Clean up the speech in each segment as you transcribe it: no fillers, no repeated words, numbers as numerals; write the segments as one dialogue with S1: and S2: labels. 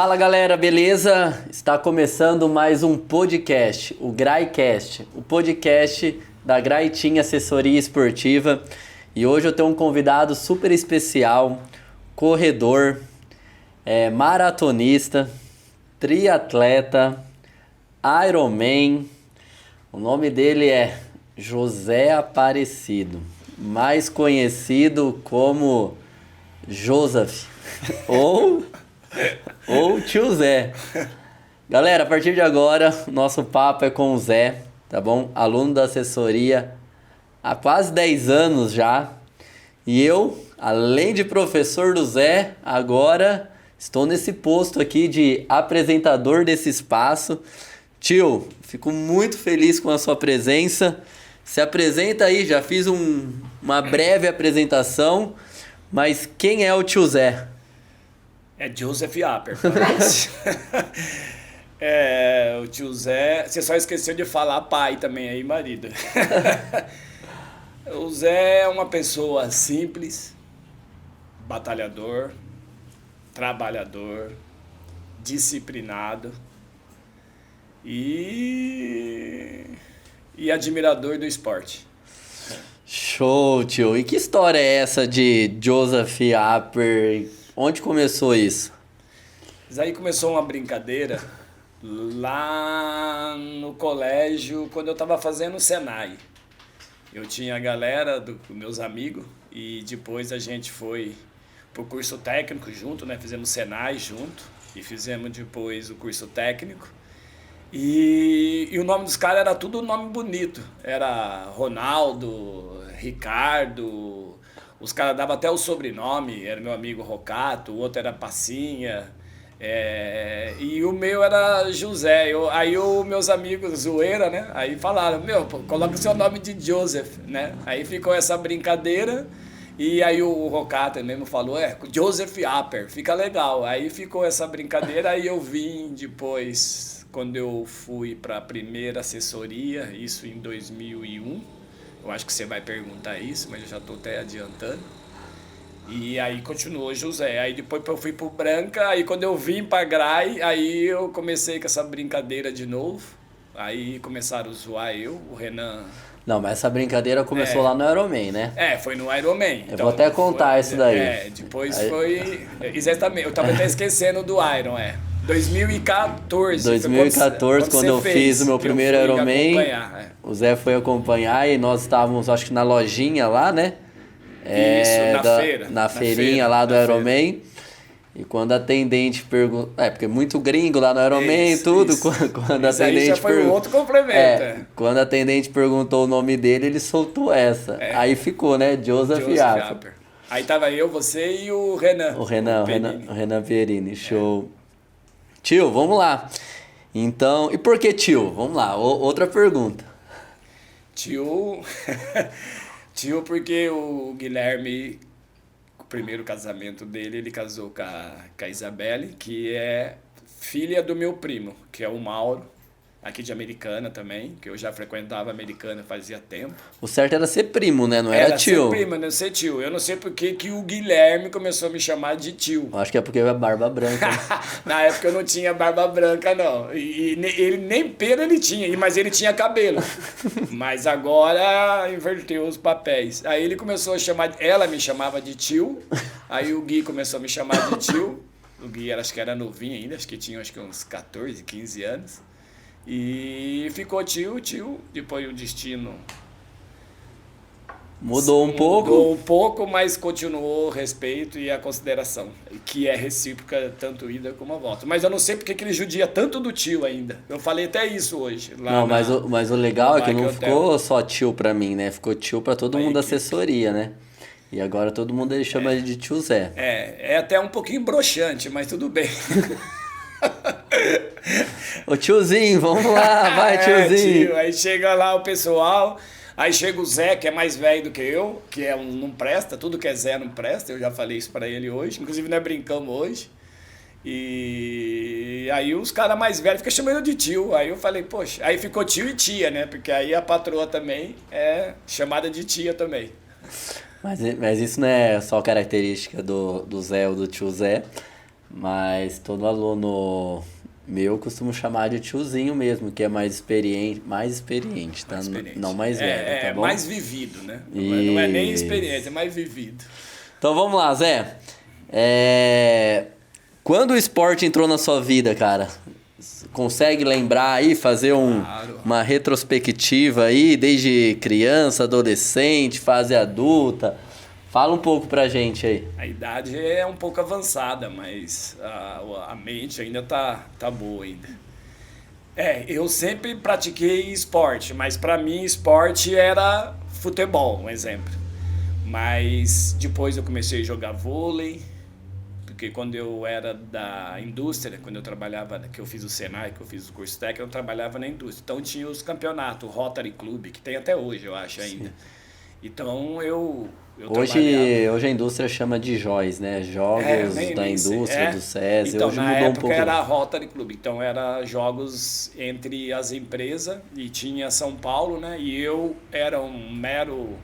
S1: Fala galera, beleza? Está começando mais um podcast, o GraiCast, o podcast da Graitinha Assessoria Esportiva. E hoje eu tenho um convidado super especial, corredor, maratonista, triatleta, Ironman. O nome dele é José Aparecido, mais conhecido como Joseph ou Tio Zé. Galera, a partir de agora, nosso papo é com o Zé, tá bom? Aluno da assessoria há quase 10 anos já. E eu, além de professor do Zé, agora estou nesse posto aqui de apresentador desse espaço. Tio, fico muito feliz com a sua presença. Se apresenta aí, já fiz uma breve apresentação, mas quem é o Tio Zé?
S2: É Joseph Apper. O Tio Zé... Você só esqueceu de falar pai também aí, marido. O Zé é uma pessoa simples, batalhador, trabalhador, disciplinado e admirador do esporte.
S1: Show, tio. E que história é essa de Joseph Apper? Onde começou isso?
S2: Isso aí começou uma brincadeira lá no colégio, quando eu estava fazendo o Senai. Eu tinha a galera dos meus amigos e depois a gente foi pro curso técnico junto, né? Fizemos Senai junto e fizemos depois o curso técnico. E o nome dos caras era tudo nome bonito. Era Ronaldo, Ricardo, os caras davam até o sobrenome, era meu amigo Rocato, o outro era Passinha, e o meu era José. Aí os meus amigos, zoeira, né? Aí falaram, coloca o seu nome de Joseph, né? Aí ficou essa brincadeira, e aí o Rocato mesmo falou, Joseph Apper, fica legal. Aí ficou essa brincadeira, aí eu vim depois, quando eu fui para a primeira assessoria, isso em 2001, eu acho que você vai perguntar isso, mas eu já estou até adiantando. E aí continuou José. Aí depois eu fui pro Branca, aí quando eu vim pra Grai, aí eu comecei com essa brincadeira de novo. Aí começaram a zoar o Renan...
S1: Não, mas essa brincadeira começou lá no Ironman, né?
S2: Foi no Ironman.
S1: Eu vou até contar isso daí.
S2: Depois foi... Exatamente, eu tava até esquecendo do Iron,
S1: 2014, quando eu fiz o meu primeiro Ironman, o Zé foi acompanhar e nós estávamos, acho que na lojinha lá, né?
S2: Isso,
S1: na feirinha lá do Ironman. E quando a atendente perguntou... porque é muito gringo lá no Ironman e tudo. Quando a atendente
S2: aí já foi um outro complemento.
S1: Quando a atendente perguntou o nome dele, ele soltou essa. Aí ficou, né? Joseph Apper.
S2: Aí tava eu, você e o Renan.
S1: O Renan Pierini, show. Tio, vamos lá. Então, e por que tio? Vamos lá, outra pergunta.
S2: Tio porque o Guilherme, o primeiro casamento dele, ele casou com a Isabelle, que é filha do meu primo, que é o Mauro, aqui de Americana também, que eu já frequentava Americana fazia tempo.
S1: O certo era ser primo, né? Não era tio.
S2: Era ser primo, não ser tio. Eu não sei por que o Guilherme começou a me chamar de tio.
S1: Eu acho que é porque é barba branca.
S2: Na época eu não tinha barba branca, não. E ele nem pelo ele tinha, mas ele tinha cabelo. Mas agora inverteu os papéis. Aí ele começou a chamar... Ela me chamava de tio. Aí o Gui começou a me chamar de tio. O Gui acho que era novinho ainda, acho que tinha uns 14, 15 anos. E ficou tio, depois o destino
S1: mudou um pouco.
S2: Mudou um pouco, mas continuou o respeito e a consideração, que é recíproca, tanto ida como a volta. Mas eu não sei porque que ele judia tanto do tio ainda. Eu falei até isso hoje.
S1: Mas o legal é que não ficou só tio pra mim, né? Ficou tio pra todo mundo da assessoria, né? E agora todo mundo ele chama de tio Zé.
S2: É até um pouquinho broxante, mas tudo bem.
S1: Ô tiozinho, vamos lá, vai tiozinho.
S2: Tio, aí chega lá o pessoal, aí chega o Zé, que é mais velho do que eu, que não presta, tudo que é Zé não presta, eu já falei isso pra ele hoje, inclusive nós brincamos hoje. E aí os caras mais velhos ficam chamando de tio, aí eu falei, poxa, aí ficou tio e tia, né, porque aí a patroa também é chamada de tia também.
S1: Mas isso não é só característica do Zé ou do tio Zé. Mas todo aluno meu eu costumo chamar de tiozinho mesmo, que é mais experiente, tá?
S2: Mais experiente.
S1: Não mais velho, tá bom?
S2: mais vivido, né? Não é nem
S1: Isso.
S2: experiência, é mais vivido.
S1: Então vamos lá, Zé. Quando o esporte entrou na sua vida, cara? Consegue lembrar aí, fazer
S2: Claro.
S1: uma retrospectiva aí, desde criança, adolescente, fase adulta? Fala um pouco pra gente aí.
S2: A idade é um pouco avançada, mas a mente ainda tá boa ainda. Eu sempre pratiquei esporte, mas para mim esporte era futebol, um exemplo. Mas depois eu comecei a jogar vôlei, porque quando eu era da indústria, quando eu trabalhava, que eu fiz o Senai, que eu fiz o curso técnico, eu trabalhava na indústria. Então tinha os campeonatos, o Rotary Club, que tem até hoje, eu acho ainda. Então eu
S1: Hoje a indústria chama de JOIs, né? Jogos da indústria, do SESI.
S2: Então,
S1: hoje
S2: na
S1: mudou um
S2: época
S1: pouco.
S2: era a Rotary Club, então era jogos entre as empresas e tinha São Paulo, né? E eu era um mero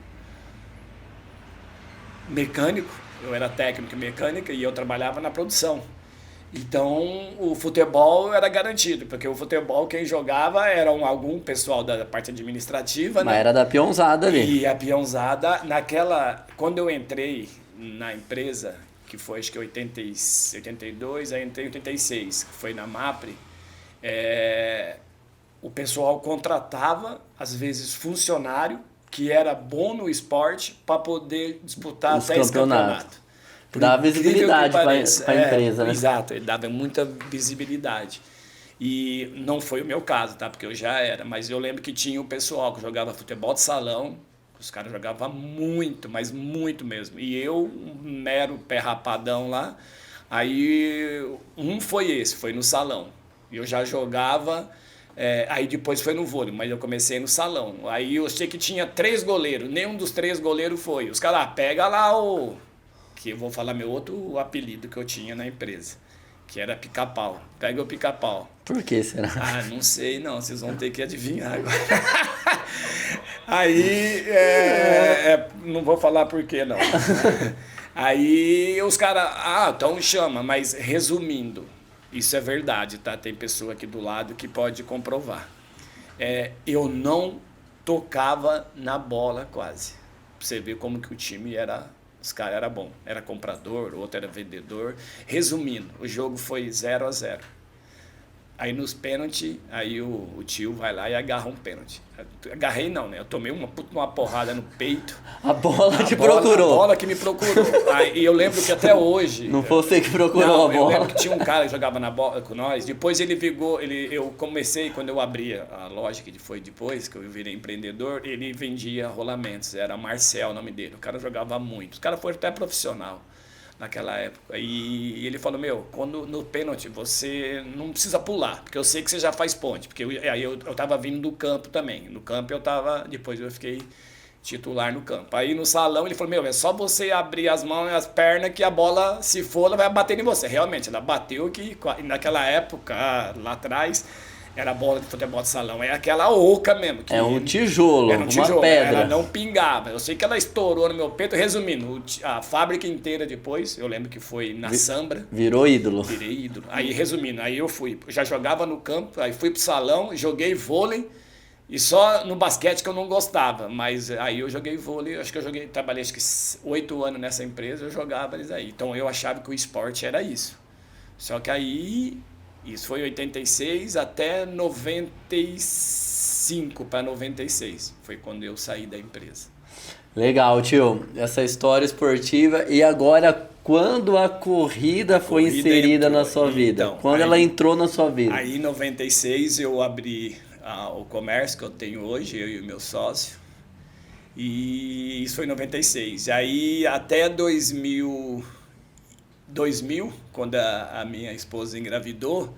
S2: mecânico, eu era técnico em mecânica e eu trabalhava na produção. Então o futebol era garantido, porque o futebol quem jogava era algum pessoal da parte administrativa,
S1: Mas
S2: né?
S1: era da peãozada ali.
S2: E a peãozada, quando eu entrei na empresa, que foi acho que 82, aí entrei em 86, que foi na MAPRE, o pessoal contratava, às vezes, funcionário que era bom no esporte para poder disputar
S1: Os
S2: até esse campeonato.
S1: Dá visibilidade para a empresa, né?
S2: Exato, ele dava muita visibilidade. E não foi o meu caso, tá? Porque eu já era, mas eu lembro que tinha o pessoal que jogava futebol de salão, os caras jogavam muito, mas muito mesmo. E eu, um mero pé rapadão lá, aí foi no salão. E eu já jogava, aí depois foi no vôlei, mas eu comecei no salão. Aí eu sei que tinha 3 goleiros, nenhum dos 3 goleiros foi. Os caras, pega lá que eu vou falar meu outro apelido que eu tinha na empresa, que era pica-pau. Pega o pica-pau.
S1: Por que será?
S2: Não sei não, vocês vão ter que adivinhar agora. Aí, não vou falar por que não. Aí os caras, então chama, mas resumindo, isso é verdade, tá? Tem pessoa aqui do lado que pode comprovar. Eu não tocava na bola quase. Pra você ver como que o time era. Os caras eram bons. Era comprador, outro era vendedor. Resumindo, o jogo foi 0-0. Aí nos pênaltis, aí o tio vai lá e agarra um pênalti. Agarrei não, né? Eu tomei uma porrada no peito.
S1: A bola te procurou.
S2: A bola que me procurou. Aí eu lembro que até hoje...
S1: Não foi você que procurou a bola.
S2: Eu lembro que tinha um cara que jogava na bola com nós. Depois ele vingou... Eu comecei, quando eu abri a loja, que foi depois que eu virei empreendedor, ele vendia rolamentos. Era Marcel o nome dele. O cara jogava muito. O cara foi até profissional naquela época. E ele falou, quando no pênalti você não precisa pular, porque eu sei que você já faz ponte. Porque aí eu tava vindo do campo também. No campo depois eu fiquei titular no campo. Aí no salão ele falou, é só você abrir as mãos e as pernas que a bola, se for, ela vai bater em você. Realmente, ela bateu que naquela época, lá atrás, era bola de futebol de salão. É aquela oca mesmo. Que
S1: um tijolo, uma pedra.
S2: Ela não pingava. Eu sei que ela estourou no meu peito. Resumindo, a fábrica inteira depois, eu lembro que foi na Sambra.
S1: Virou ídolo.
S2: Virei ídolo. Aí, resumindo, aí eu já jogava no campo, aí fui pro salão, joguei vôlei. E só no basquete que eu não gostava. Mas aí eu joguei vôlei, trabalhei acho que 8 anos nessa empresa, eu jogava eles aí. Então eu achava que o esporte era isso. Só que aí... Isso foi 86 até 95 para 96. Foi quando eu saí da empresa.
S1: Legal, tio. Essa história esportiva. E agora, quando a corrida foi inserida na sua vida?
S2: Então,
S1: quando ela entrou na sua vida?
S2: Aí em 96 eu abri o comércio que eu tenho hoje, eu e o meu sócio. E isso foi em 96. Aí até 2000, quando a minha esposa engravidou,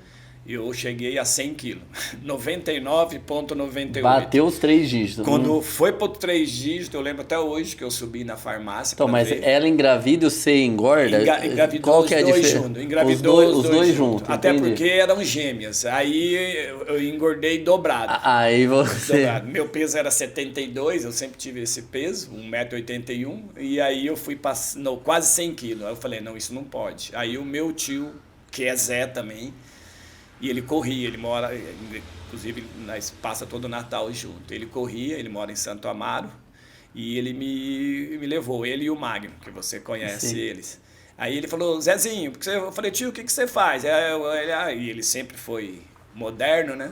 S2: eu cheguei a 100 quilos. 99,98.
S1: Bateu os 3 dígitos.
S2: Quando foi para os 3 dígitos, eu lembro até hoje que eu subi na farmácia.
S1: Então, mas ela engravida e você engorda?
S2: Engravidou
S1: Qual
S2: os
S1: que é a
S2: dois
S1: diferença?
S2: juntos. Engravidou
S1: os dois juntos.
S2: Até
S1: entendi.
S2: porque eram gêmeas. Aí eu engordei dobrado.
S1: Aí você...
S2: Dobrado. Meu peso era 72, eu sempre tive esse peso, 1,81 m. E aí eu fui quase 100 quilos. Aí eu falei, não, isso não pode. Aí o meu tio que é Zé também. E ele corria, ele mora, inclusive nós passa todo o Natal junto. Ele corria, ele mora em Santo Amaro e ele me levou, ele e o Magno, que você conhece
S1: Sim.
S2: eles. Aí ele falou, Zezinho, eu falei, tio, o que você faz? E ele sempre foi moderno, né?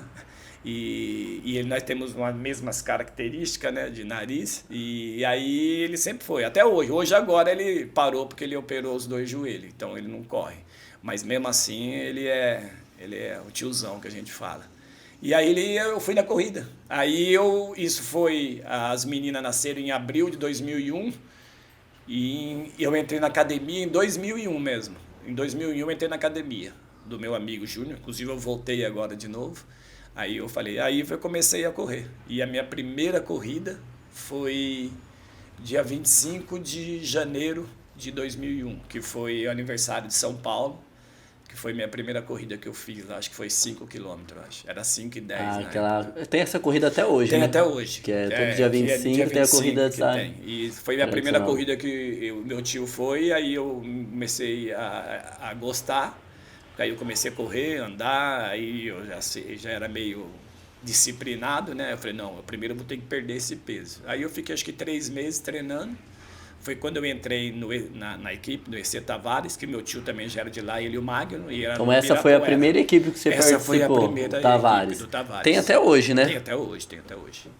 S2: Nós temos as mesmas características, né, de nariz, e aí ele sempre foi, até hoje. Hoje agora ele parou porque ele operou os 2 joelhos, então ele não corre. Mas mesmo assim ele é o tiozão que a gente fala. E aí eu fui na corrida. As meninas nasceram em abril de 2001 e eu entrei na academia em 2001 mesmo. Em 2001 eu entrei na academia do meu amigo Júnior, inclusive eu voltei agora de novo. Aí eu comecei a correr. E a minha primeira corrida foi dia 25 de janeiro de 2001, que foi o aniversário de São Paulo, que foi minha primeira corrida que eu fiz lá, acho que foi 5 quilômetros, acho. Era 5,10 na época.
S1: Tem essa corrida até hoje,
S2: Tem
S1: né?
S2: até hoje.
S1: Que é todo dia 25, tem a corrida
S2: que
S1: sabe?
S2: tem. E foi a primeira corrida que meu tio foi, aí eu comecei a gostar. Aí eu comecei a correr, andar, aí eu já era meio disciplinado, né? Eu falei, não, eu primeiro vou ter que perder esse peso. Aí eu fiquei acho que 3 meses treinando. Foi quando eu entrei na equipe do EC Tavares, que meu tio também já era de lá, ele e o Magno.
S1: Então essa foi a primeira equipe que você participou?
S2: Essa foi a primeira equipe do Tavares.
S1: Tem até hoje, né?
S2: Tem até hoje.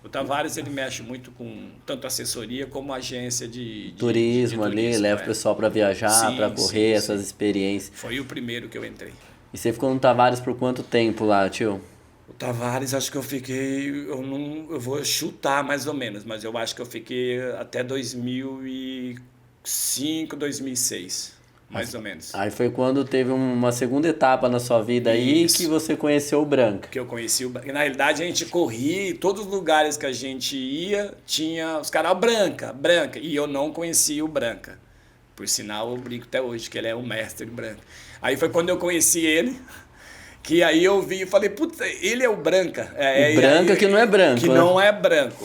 S2: O Tavares, ele mexe muito com tanto assessoria como agência de
S1: turismo ali, leva o pessoal para viajar, para correr, essas experiências.
S2: Foi o primeiro que eu entrei.
S1: E você ficou no Tavares por quanto tempo lá, tio?
S2: O Tavares, acho que eu fiquei, eu vou chutar mais ou menos, mas eu acho que eu fiquei até 2005, 2006, mais ou menos.
S1: Aí foi quando teve uma segunda etapa na sua vida aí que você conheceu o Branca.
S2: Que eu conheci o Branca. Na realidade, a gente corria, e todos os lugares que a gente ia, tinha os caras, Branca, e eu não conhecia o Branca. Por sinal, eu brinco até hoje, que ele é o mestre Branca. Aí foi quando eu conheci ele, que aí eu vi e falei, puta, ele é o Branca.
S1: O Branca que não é branco.
S2: Que não é branco.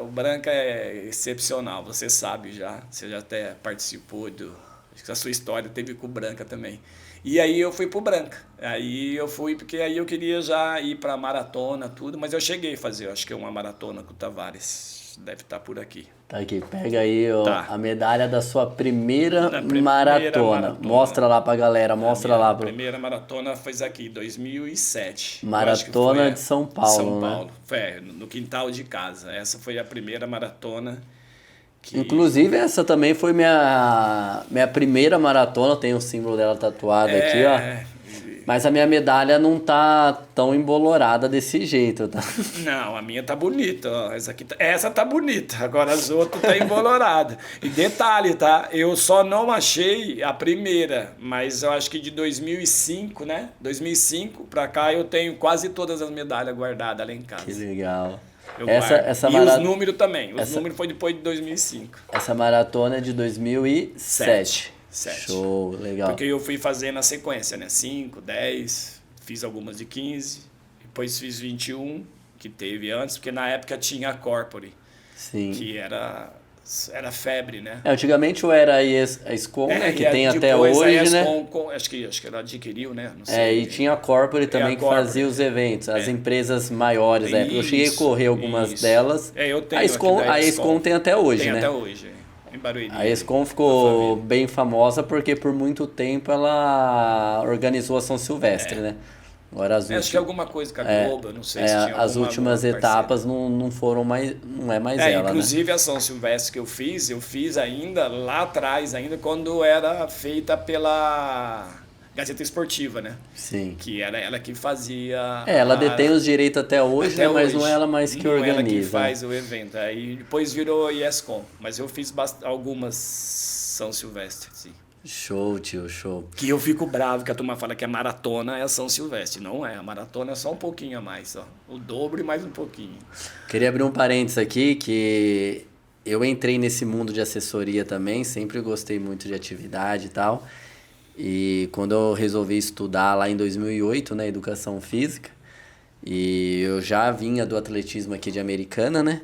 S2: O Branca é excepcional, você sabe já. Você já até participou acho que a sua história teve com o Branca também. E aí eu fui pro Branca. Aí eu fui porque aí eu queria já ir pra maratona, tudo, mas eu cheguei a fazer, acho que uma maratona com o Tavares. Deve estar por aqui.
S1: Tá aqui, pega aí a medalha da sua primeira
S2: maratona.
S1: Maratona. Mostra lá pra galera,
S2: A primeira maratona foi aqui, 2007.
S1: Maratona de São Paulo,
S2: São Paulo,
S1: né?
S2: Foi no quintal de casa. Essa foi a primeira maratona.
S1: Inclusive, essa também foi minha primeira maratona. Tem o símbolo dela tatuado aqui, ó. Mas a minha medalha não tá tão embolorada desse jeito, tá?
S2: Não, a minha tá bonita, ó. Essa tá bonita, agora as outras tá embolorada. E detalhe, tá? Eu só não achei a primeira, mas eu acho que de 2005, né? 2005 pra cá eu tenho quase todas as medalhas guardadas lá em casa.
S1: Que legal.
S2: Os números também. Os números foi depois de 2005.
S1: Essa maratona é de 2007.
S2: 7.
S1: Show, legal.
S2: Porque eu fui fazendo na sequência, né? 5, 10, fiz algumas de 15, depois fiz 21, que teve antes, porque na época tinha a Corpore.
S1: Sim.
S2: Que era febre, né?
S1: Antigamente era a Scon, né? Que tem até hoje, né?
S2: Acho que ela adquiriu, né? Não sei.
S1: E tinha a Corpore também que fazia os eventos, as empresas maiores. Eu cheguei a correr algumas delas.
S2: Eu tenho.
S1: A Scon tem até hoje, né?
S2: Tem até hoje, em Barueri.
S1: A Scon ficou bem famosa porque por muito tempo ela organizou a São Silvestre, né? Agora
S2: acho que alguma coisa com a Globo, não sei se tinha
S1: as últimas etapas não foram mais, não é mais ela,
S2: inclusive
S1: né?
S2: a São Silvestre que eu fiz ainda lá atrás, ainda quando era feita pela Gazeta Esportiva, né?
S1: Sim.
S2: Que era ela que fazia...
S1: ela detém os direitos até hoje, né? Mas não é ela mais que organiza.
S2: Não é ela que faz o evento. Aí depois virou ESCOM. Mas eu fiz algumas São Silvestre, sim.
S1: Show, tio, show.
S2: Que eu fico bravo que a turma fala que a maratona é a São Silvestre. Não é, a maratona é só um pouquinho a mais, só. O dobro e mais um pouquinho.
S1: Queria abrir um parênteses aqui, que eu entrei nesse mundo de assessoria também, sempre gostei muito de atividade e tal. E quando eu resolvi estudar lá em 2008, né, Educação Física, e eu já vinha do atletismo aqui de Americana, né?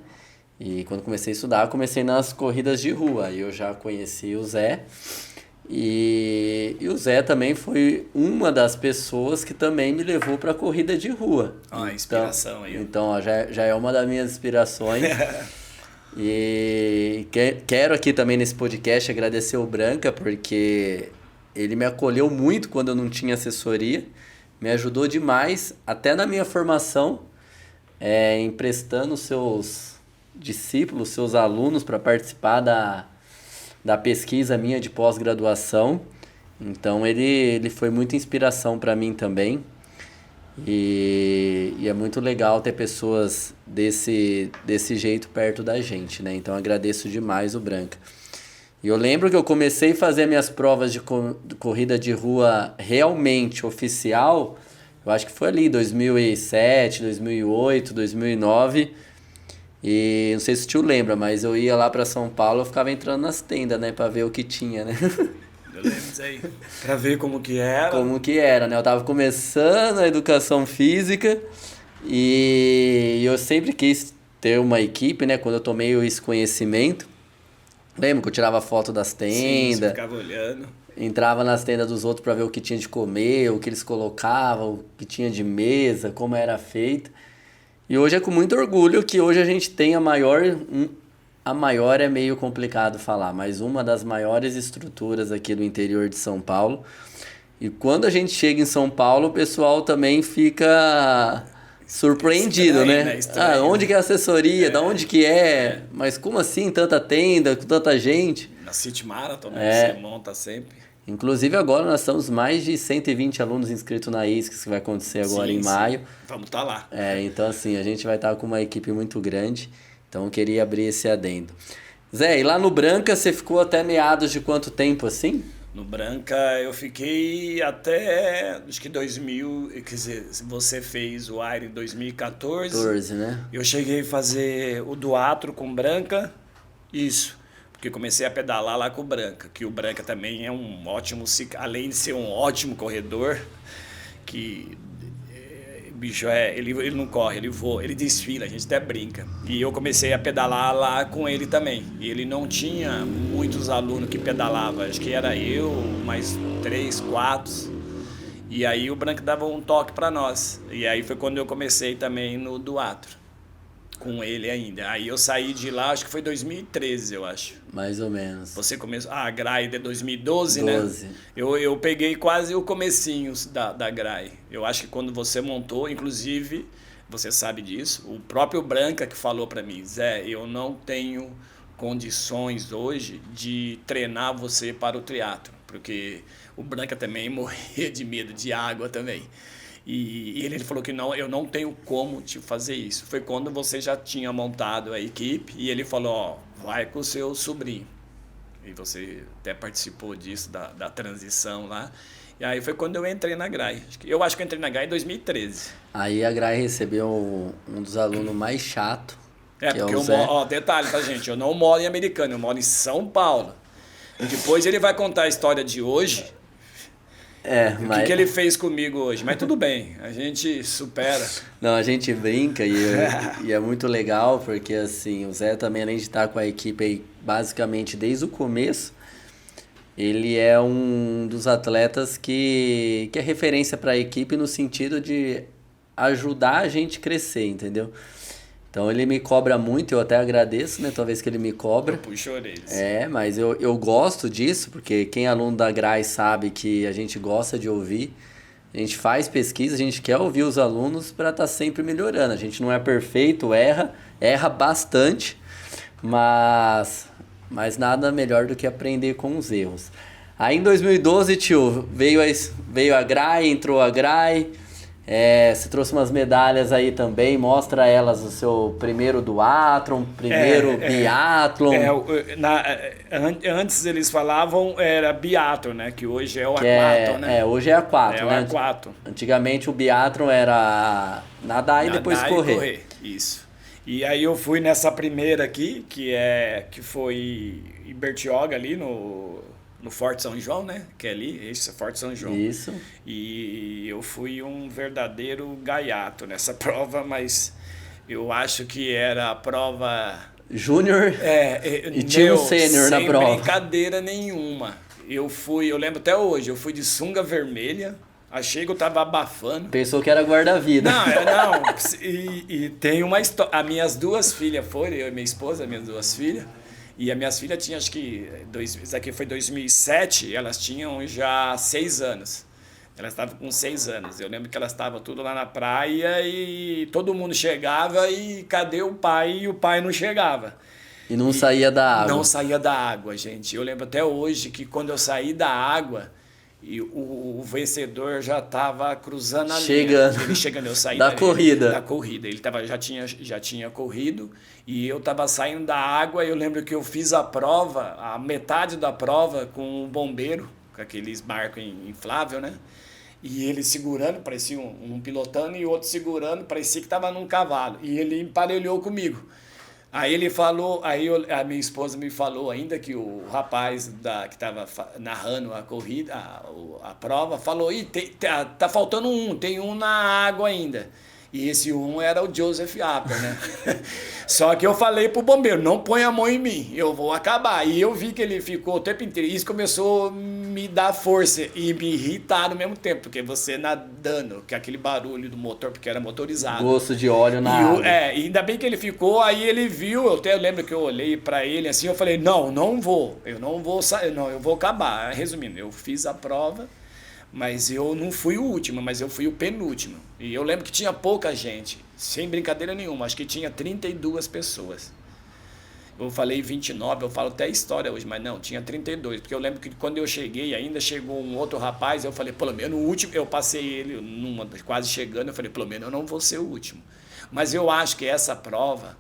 S1: E quando comecei a estudar, comecei nas corridas de rua. Aí eu já conheci o Zé. E o Zé também foi uma das pessoas que também me levou para a corrida de rua.
S2: Ó, inspiração aí.
S1: Então, ó, já é uma das minhas inspirações. E quero aqui também nesse podcast agradecer o Branca, porque ele me acolheu muito quando eu não tinha assessoria, me ajudou demais, até na minha formação, emprestando seus discípulos, seus alunos para participar da pesquisa minha de pós-graduação. Então ele foi muita inspiração para mim também. E é muito legal ter pessoas desse jeito perto da gente, né? Então agradeço demais o Branca. E eu lembro que eu comecei a fazer minhas provas de corrida de rua realmente oficial, eu acho que foi ali 2007, 2008, 2009. E não sei se o tio lembra, mas eu ia lá para São Paulo, eu ficava entrando nas tendas, né, para ver o que tinha, né?
S2: Eu lembro disso aí. Pra ver como que era.
S1: Como que era, né? Eu tava começando a educação física e eu sempre quis ter uma equipe, né? Quando eu tomei esse conhecimento, lembro que eu tirava foto das
S2: Sim, você
S1: tendas,
S2: ficava olhando.
S1: entrava nas tendas dos outros para ver o que tinha de comer, o que eles colocavam, o que tinha de mesa, como era feito. E hoje é com muito orgulho que hoje a gente tem a maior é meio complicado falar, mas uma das maiores estruturas aqui do interior de São Paulo. E quando a gente chega em São Paulo, o pessoal também fica surpreendido,
S2: Estranho,
S1: né?
S2: Estranho.
S1: Onde que é a assessoria? Da onde que é? Mas como assim tanta tenda, com tanta gente?
S2: Na City Marathon, né? Você monta sempre.
S1: Inclusive agora nós estamos mais de 120 alunos inscritos na ISCS, que vai acontecer agora em maio.
S2: Vamos estar lá.
S1: Então assim, a gente vai estar com uma equipe muito grande, então eu queria abrir esse adendo. Zé, e lá no Branca você ficou até meados de quanto tempo assim?
S2: No Branca eu fiquei até, acho que 2000, quer dizer, você fez o Iron em 2014.
S1: 14, né?
S2: Eu cheguei a fazer o Duatro com Branca, isso. Porque comecei a pedalar lá com o Branca, que o Branca também é um ótimo, além de ser um ótimo corredor, que bicho ele não corre, ele voa, ele desfila, a gente até brinca. E eu comecei a pedalar lá com ele também. E ele não tinha muitos alunos que pedalavam, acho que era eu, mais 3, 4. E aí o Branca dava um toque para nós. E aí foi quando eu comecei também no Duatro. Com ele ainda. Aí eu saí de lá, acho que foi 2013, eu acho.
S1: Mais ou menos.
S2: Você começou... Ah, a GRAI de 2012,
S1: 12.
S2: né? Eu peguei quase o comecinho da GRAI. Eu acho que quando você montou, inclusive, você sabe disso, o próprio Branca que falou para mim, Zé, eu não tenho condições hoje de treinar você para o triatlo, porque o Branca também morria de medo de água também. E ele falou que não, eu não tenho como te fazer isso. Foi quando você já tinha montado a equipe e ele falou, ó, vai com o seu sobrinho. E você até participou disso, da transição lá. E aí foi quando eu entrei na GRAI. Eu acho que eu entrei na GRAI em 2013.
S1: Aí a GRAI recebeu um dos alunos mais chato.
S2: Porque detalhe, tá, gente? Eu não moro em Americana, eu moro em São Paulo. E depois ele vai contar a história de hoje.
S1: Mas...
S2: O que ele fez comigo hoje? Mas tudo bem, a gente supera.
S1: Não, a gente brinca e é muito legal, porque assim, o Zé também, além de estar com a equipe aí, basicamente desde o começo, ele é um dos atletas que é referência para a equipe no sentido de ajudar a gente a crescer, entendeu? Então ele me cobra muito, eu até agradeço, né? Talvez que ele me cobra.
S2: Eu puxo orelhas.
S1: Mas eu gosto disso, porque quem é aluno da GRAI sabe que a gente gosta de ouvir. A gente faz pesquisa, a gente quer ouvir os alunos para estar sempre melhorando. A gente não é perfeito, erra bastante, mas nada melhor do que aprender com os erros. Aí em 2012, tio, veio a GRAI, entrou a GRAI. Você trouxe umas medalhas aí também, mostra elas o seu primeiro duatlon, primeiro biatlon.
S2: Antes eles falavam era biatlon, né? Que hoje é o aquatlon, né?
S1: Hoje é aquatlon, né?
S2: O aquatlon.
S1: Antigamente o biatlon era nadar e depois correr.
S2: Isso. E aí eu fui nessa primeira aqui, que foi em Bertioga ali no Forte São João, né? Que é ali, esse é Forte São João.
S1: Isso.
S2: E eu fui um verdadeiro gaiato nessa prova, mas eu acho que era a prova
S1: júnior e tinha um sênior na prova.
S2: Sem brincadeira nenhuma. Eu lembro até hoje, eu fui de sunga vermelha, achei que eu tava abafando.
S1: Pensou que era guarda-vida.
S2: Não. E tem uma história. As minhas duas filhas foram, eu e minha esposa, minhas duas filhas. E as minhas filhas tinham, acho que, isso aqui foi 2007, elas tinham já 6 anos. Elas estavam com 6 anos. Eu lembro que elas estavam tudo lá na praia e todo mundo chegava e cadê o pai? E o pai não chegava.
S1: E não saía da água.
S2: Não saía da água, gente. Eu lembro até hoje que quando eu saí da água, e o vencedor já estava cruzando a
S1: linha.
S2: Ele chegando, eu saí
S1: da corrida.
S2: Da corrida. Ele já tinha corrido e eu estava saindo da água. Eu lembro que eu fiz a prova, a metade da prova com um bombeiro, com aqueles barcos inflável, né? E ele segurando, parecia um pilotando, e o outro segurando, parecia que estava num cavalo. E ele emparelhou comigo. Aí ele falou, a minha esposa me falou ainda que o rapaz que estava narrando a corrida, a prova, falou, tá faltando tem um na água ainda. E esse um era o Joseph Apper, né? Só que eu falei pro bombeiro, não põe a mão em mim, eu vou acabar. E eu vi que ele ficou o tempo inteiro, e isso começou a me dar força e me irritar ao mesmo tempo, porque você nadando, que aquele barulho do motor, porque era motorizado.
S1: Gosto de óleo na água.
S2: E ainda bem que ele ficou, aí ele viu, eu lembro que eu olhei pra ele assim, eu falei, eu não vou sair, não, eu vou acabar. Resumindo, eu fiz a prova, mas eu não fui o último, mas eu fui o penúltimo. E eu lembro que tinha pouca gente, sem brincadeira nenhuma, acho que tinha 32 pessoas. Eu falei 29, eu falo até a história hoje, mas não, tinha 32, porque eu lembro que quando eu cheguei, ainda chegou um outro rapaz, eu falei, pelo menos o último, eu passei ele quase chegando, eu falei, pelo menos eu não vou ser o último. Mas eu acho que essa prova,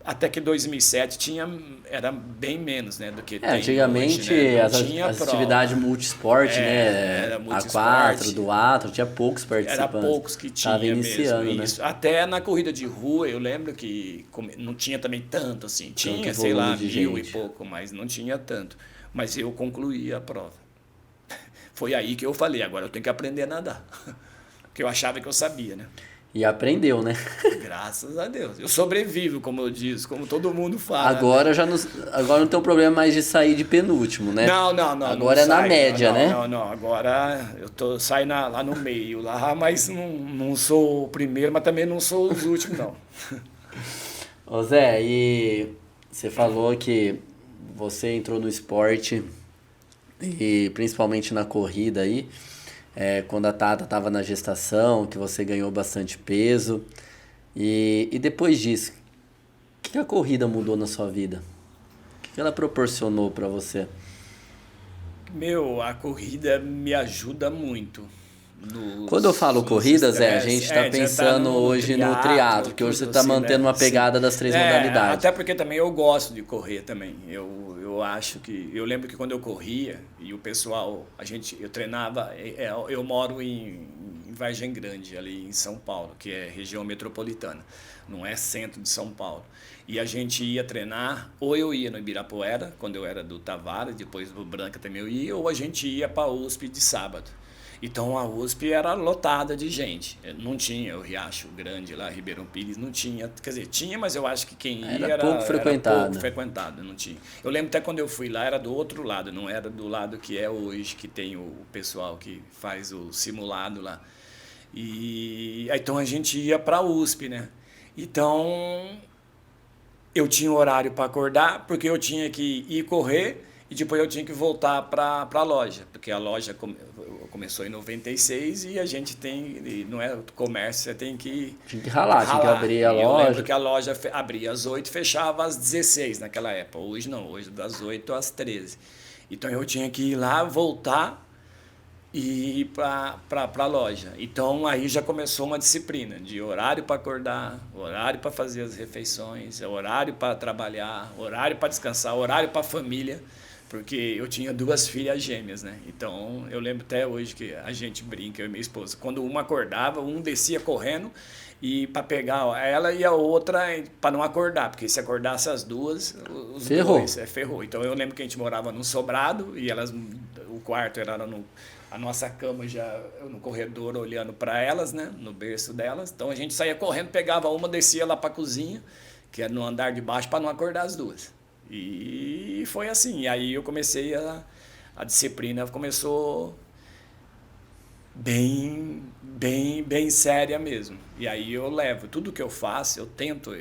S2: até que 2007 era bem menos, né, do que tem
S1: antigamente
S2: hoje, né?
S1: as atividades multisport, né,
S2: era
S1: A4, do Atro, tinha poucos participantes.
S2: Era poucos que tinha
S1: iniciando,
S2: mesmo,
S1: né?
S2: isso. Até na corrida de rua, eu lembro que não tinha também tanto assim, tinha, sei lá, 1000 e pouco, mas não tinha tanto. Mas eu concluí a prova. Foi aí que eu falei, agora eu tenho que aprender a nadar. Porque eu achava que eu sabia, né?
S1: E aprendeu, né?
S2: Graças a Deus. Eu sobrevivo, como eu disse, como todo mundo fala.
S1: Agora
S2: né?
S1: Agora não tem um problema mais de sair de penúltimo, né?
S2: Não.
S1: Agora
S2: não
S1: na média, né?
S2: Não. Agora eu saio lá no meio, lá, mas não sou o primeiro, mas também não sou os últimos, não.
S1: Ô Zé, e você falou que você entrou no esporte, e principalmente na corrida aí, quando a Tata estava na gestação, que você ganhou bastante peso. E depois disso, o que a corrida mudou na sua vida? O que ela proporcionou para você?
S2: A corrida me ajuda muito.
S1: Quando eu falo corrida, Zé, a gente está pensando hoje no triatlo, que hoje você está mantendo uma pegada das 3 modalidades.
S2: Até porque também eu gosto de correr também. Eu acho que... Eu lembro que quando eu corria, e o pessoal, eu treinava... Eu moro em Vargem Grande, ali em São Paulo, que é região metropolitana. Não é centro de São Paulo. E a gente ia treinar, ou eu ia no Ibirapuera, quando eu era do Tavares, depois do Branca também eu ia, ou a gente ia para a USP de sábado. Então a USP era lotada de gente. Não tinha o Riacho Grande lá, Ribeirão Pires, não tinha. Quer dizer, tinha, mas eu acho que quem ia era pouco frequentado, não tinha. Eu lembro até quando eu fui lá, era do outro lado, não era do lado que é hoje, que tem o pessoal que faz o simulado lá. E então a gente ia para a USP, né? Então eu tinha horário para acordar, porque eu tinha que ir correr e depois eu tinha que voltar para a loja, porque a loja começou em 96 e a gente não é comércio, você tem que...
S1: Tinha que ralar. Tinha que abrir a loja.
S2: Eu lembro que a loja abria às 8 e fechava às 16 naquela época. Hoje não, hoje das 8 às 13. Então eu tinha que ir lá, voltar e ir para a loja. Então aí já começou uma disciplina de horário para acordar, horário para fazer as refeições, horário para trabalhar, horário para descansar, horário para a família. Porque eu tinha 2 filhas gêmeas, né? Então, eu lembro até hoje que a gente brinca, eu e minha esposa. Quando uma acordava, um descia correndo e para pegar ela e a outra para não acordar. Porque se acordasse as duas, os dois, ferrou. Então, eu lembro que a gente morava num sobrado e o quarto era a nossa cama já no corredor olhando para elas, né? No berço delas. Então, a gente saía correndo, pegava uma, descia lá para a cozinha, que é no andar de baixo, para não acordar as duas. E foi assim. E aí eu comecei a disciplina começou bem séria mesmo. E aí eu levo tudo que eu faço, eu tento,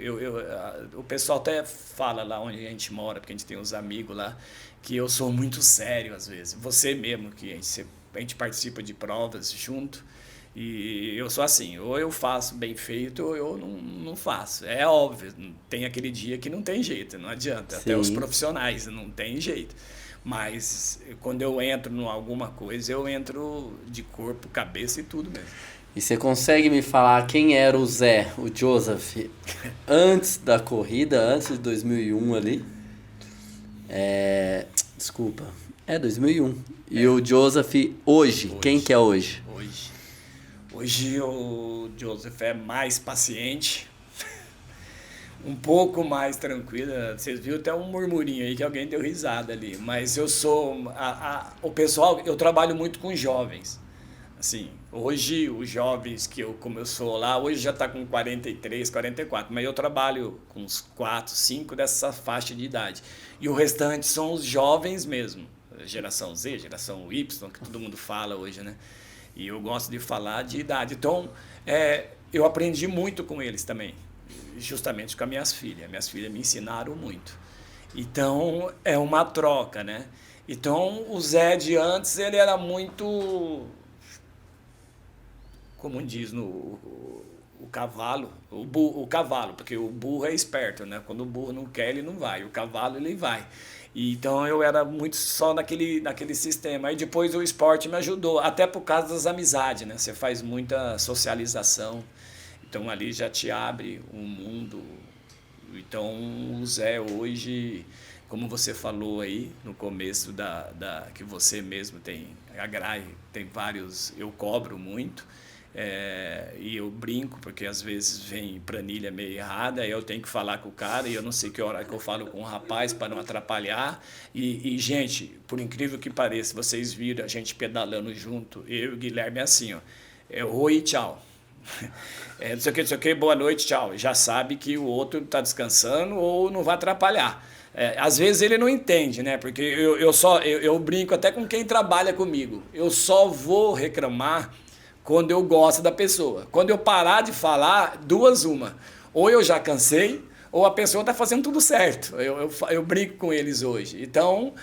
S2: o pessoal até fala lá onde a gente mora, porque a gente tem uns amigos lá, que eu sou muito sério às vezes. Você mesmo, que a gente participa de provas junto, e eu sou assim, ou eu faço bem feito ou eu não faço. É óbvio, tem aquele dia que não tem jeito, não adianta.
S1: Sim.
S2: Até os profissionais não tem jeito. Mas quando eu entro em alguma coisa, eu entro de corpo, cabeça e tudo mesmo.
S1: E você consegue me falar quem era o Zé, o Joseph, antes da corrida, antes de 2001 ali? Desculpa, 2001. E o Joseph hoje, quem que é hoje?
S2: Hoje o Joseph é mais paciente, um pouco mais tranquila. Vocês viram até um murmurinho aí que alguém deu risada ali. Mas eu sou... o pessoal, eu trabalho muito com jovens. Assim, hoje os jovens como eu sou lá, hoje já está com 43, 44, mas eu trabalho com uns 4, 5 dessa faixa de idade. E o restante são os jovens mesmo. Geração Z, geração Y, que todo mundo fala hoje, né? E eu gosto de falar de idade. Então, eu aprendi muito com eles também, justamente com as minhas filhas. Minhas filhas me ensinaram muito. Então, é uma troca, né? Então, o Zé de antes, ele era muito, como diz o cavalo, o cavalo, porque o burro é esperto, né? Quando o burro não quer, ele não vai. O cavalo, ele vai. Então eu era muito só naquele sistema. Aí depois o esporte me ajudou, até por causa das amizades, né? Você faz muita socialização, então ali já te abre um mundo. Então o Zé hoje, como você falou aí no começo que você mesmo tem, a Grai tem vários, eu cobro muito. E eu brinco, porque às vezes vem planilha meio errada, aí eu tenho que falar com o cara e eu não sei que hora que eu falo com o rapaz para não atrapalhar. E, gente, por incrível que pareça, vocês viram a gente pedalando junto, eu e o Guilherme assim, ó, oi e tchau. Não sei o que, boa noite, tchau. Já sabe que o outro está descansando ou não vai atrapalhar. Às vezes ele não entende, né? Porque eu brinco até com quem trabalha comigo. Eu só vou reclamar quando eu gosto da pessoa. Quando eu parar de falar, uma. Ou eu já cansei, ou a pessoa está fazendo tudo certo. Eu brinco com eles hoje. Então,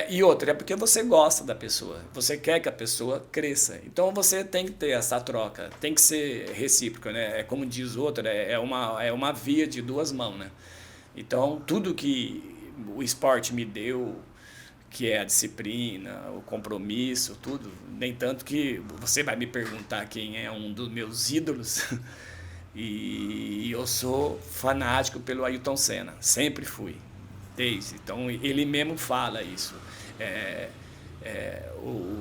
S2: e outra, é porque você gosta da pessoa. Você quer que a pessoa cresça. Então, você tem que ter essa troca. Tem que ser recíproco, né? É como diz outro, é uma via de duas mãos, né? Então, tudo que o esporte me deu, que é a disciplina, o compromisso, tudo. Nem tanto que você vai me perguntar quem é um dos meus ídolos. E eu sou fanático pelo Ayrton Senna, sempre fui, desde. Então ele mesmo fala isso.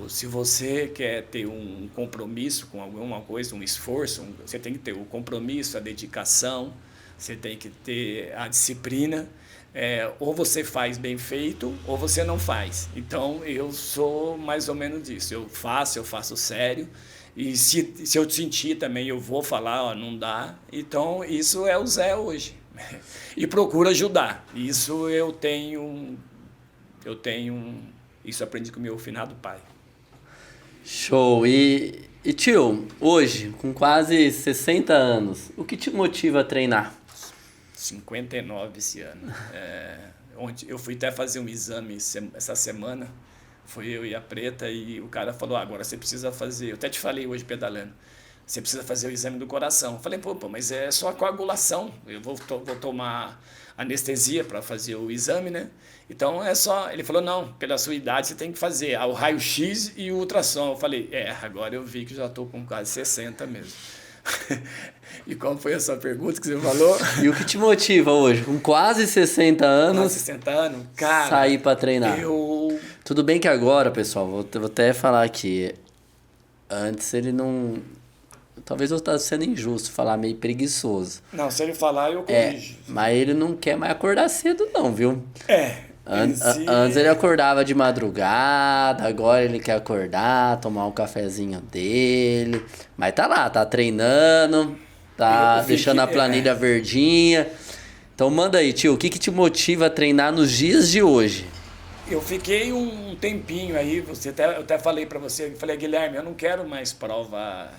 S2: Se você quer ter um compromisso com alguma coisa, um esforço, você tem que ter o compromisso, a dedicação, você tem que ter a disciplina. Ou você faz bem feito ou você não faz. Então eu sou mais ou menos disso. Eu faço sério. E se eu sentir também, eu vou falar, ó, não dá. Então isso é o Zé hoje. E procuro ajudar. Isso eu tenho. Isso aprendi com o meu finado pai.
S1: Show! E tio, hoje, com quase 60 anos, o que te motiva a treinar?
S2: 59 esse ano. Onde eu fui até fazer um exame essa semana, foi eu e a Preta, e o cara falou, agora você precisa fazer, eu até te falei hoje pedalando, você precisa fazer o exame do coração. Eu falei, pô, mas é só a coagulação, eu vou tomar anestesia para fazer o exame, né? Então é só, ele falou, não, pela sua idade você tem que fazer o raio-x e o ultrassom. Eu falei, agora eu vi que já estou com quase 60 mesmo. E qual foi a sua pergunta que você falou?
S1: E o que te motiva hoje, com quase 60 anos,
S2: quase 60 anos, cara,
S1: sair para treinar? Tudo bem que agora, pessoal, vou até falar aqui, antes ele não... Talvez eu esteja sendo injusto, falar meio preguiçoso.
S2: Não, se ele falar, eu corrijo.
S1: Mas ele não quer mais acordar cedo não, viu?
S2: Antes
S1: ele acordava de madrugada, agora ele quer acordar, tomar um cafezinho dele. Mas tá lá, tá treinando, tá deixando a planilha verdinha. Então manda aí, tio, o que te motiva a treinar nos dias de hoje?
S2: Eu fiquei um tempinho aí, eu até falei para você, eu falei, Guilherme, eu não quero mais prova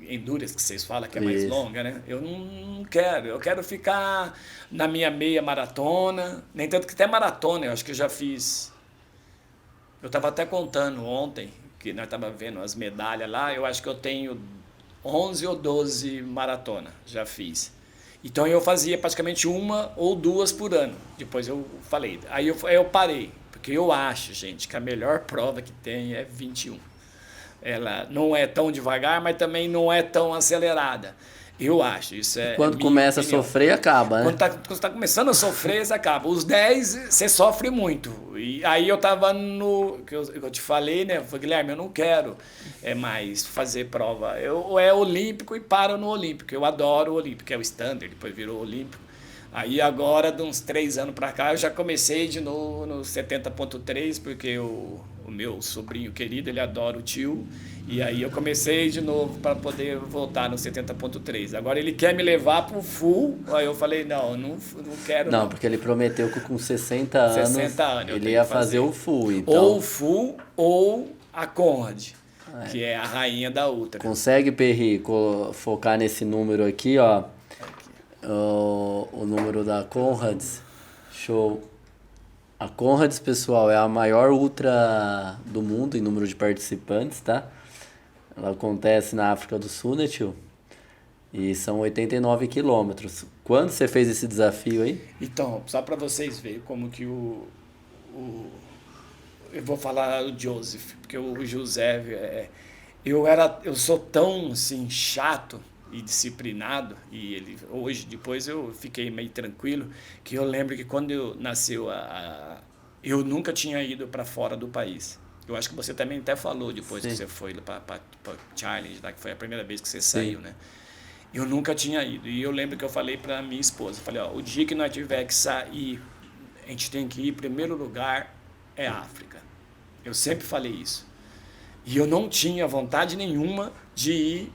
S2: endurance, que vocês falam que é mais
S1: Isso.
S2: longa, né? Eu não quero, eu quero ficar na minha meia maratona, nem tanto que até maratona, eu acho que eu já fiz. Eu estava até contando ontem, que nós estávamos vendo as medalhas lá, eu acho que eu tenho 11 ou 12 maratona, já fiz. Então eu fazia praticamente uma ou duas por ano. Depois eu falei, aí eu parei, porque eu acho, gente, que a melhor prova que tem é 21. Ela não é tão devagar, mas também não é tão acelerada. Eu acho, isso
S1: E
S2: é
S1: quando
S2: minha
S1: começa a
S2: opinião.
S1: sofrer, acaba, né?
S2: Quando tá começando a sofrer, você acaba. Os 10, você sofre muito. E aí eu tava no. Que eu te falei, né? Eu falei, Guilherme, eu não quero mais fazer prova. Eu é olímpico e paro no olímpico. Eu adoro o olímpico, é o standard, depois virou olímpico. Aí agora, de uns 3 anos pra cá, eu já comecei de novo no 70.3, porque o meu sobrinho querido, ele adora o tio. E aí eu comecei de novo para poder voltar no 70.3. Agora ele quer me levar pro full, aí eu falei, não quero
S1: Não,
S2: não.
S1: porque ele prometeu que com 60 anos
S2: 60 anos eu
S1: ele
S2: tenho
S1: ia
S2: que fazer.
S1: fazer o full,
S2: Ou
S1: então
S2: o full ou a Conrad, que é a rainha da ultra.
S1: consegue, Perry, focar nesse número aqui, ó, o número da Conrads. Show. A Conrads, pessoal, é a maior ultra do mundo em número de participantes, tá? Ela acontece na África do Sul, né, tio? E são 89 quilômetros. Quando você fez esse desafio aí?
S2: Então, só para vocês verem como que eu vou falar o Joseph, porque o José eu sou tão assim chato e disciplinado, e ele hoje depois eu fiquei meio tranquilo, que eu lembro que quando nasceu eu nunca tinha ido para fora do país. Eu acho que você também até falou depois
S1: Sim.
S2: que você foi para Challenge, que foi a primeira vez que você
S1: Sim.
S2: saiu, né? Eu nunca tinha ido. E eu lembro que eu falei para minha esposa, falei, ó, o dia que nós tiver que sair, a gente tem que ir, em primeiro lugar é a África. Eu sempre falei isso. E eu não tinha vontade nenhuma de ir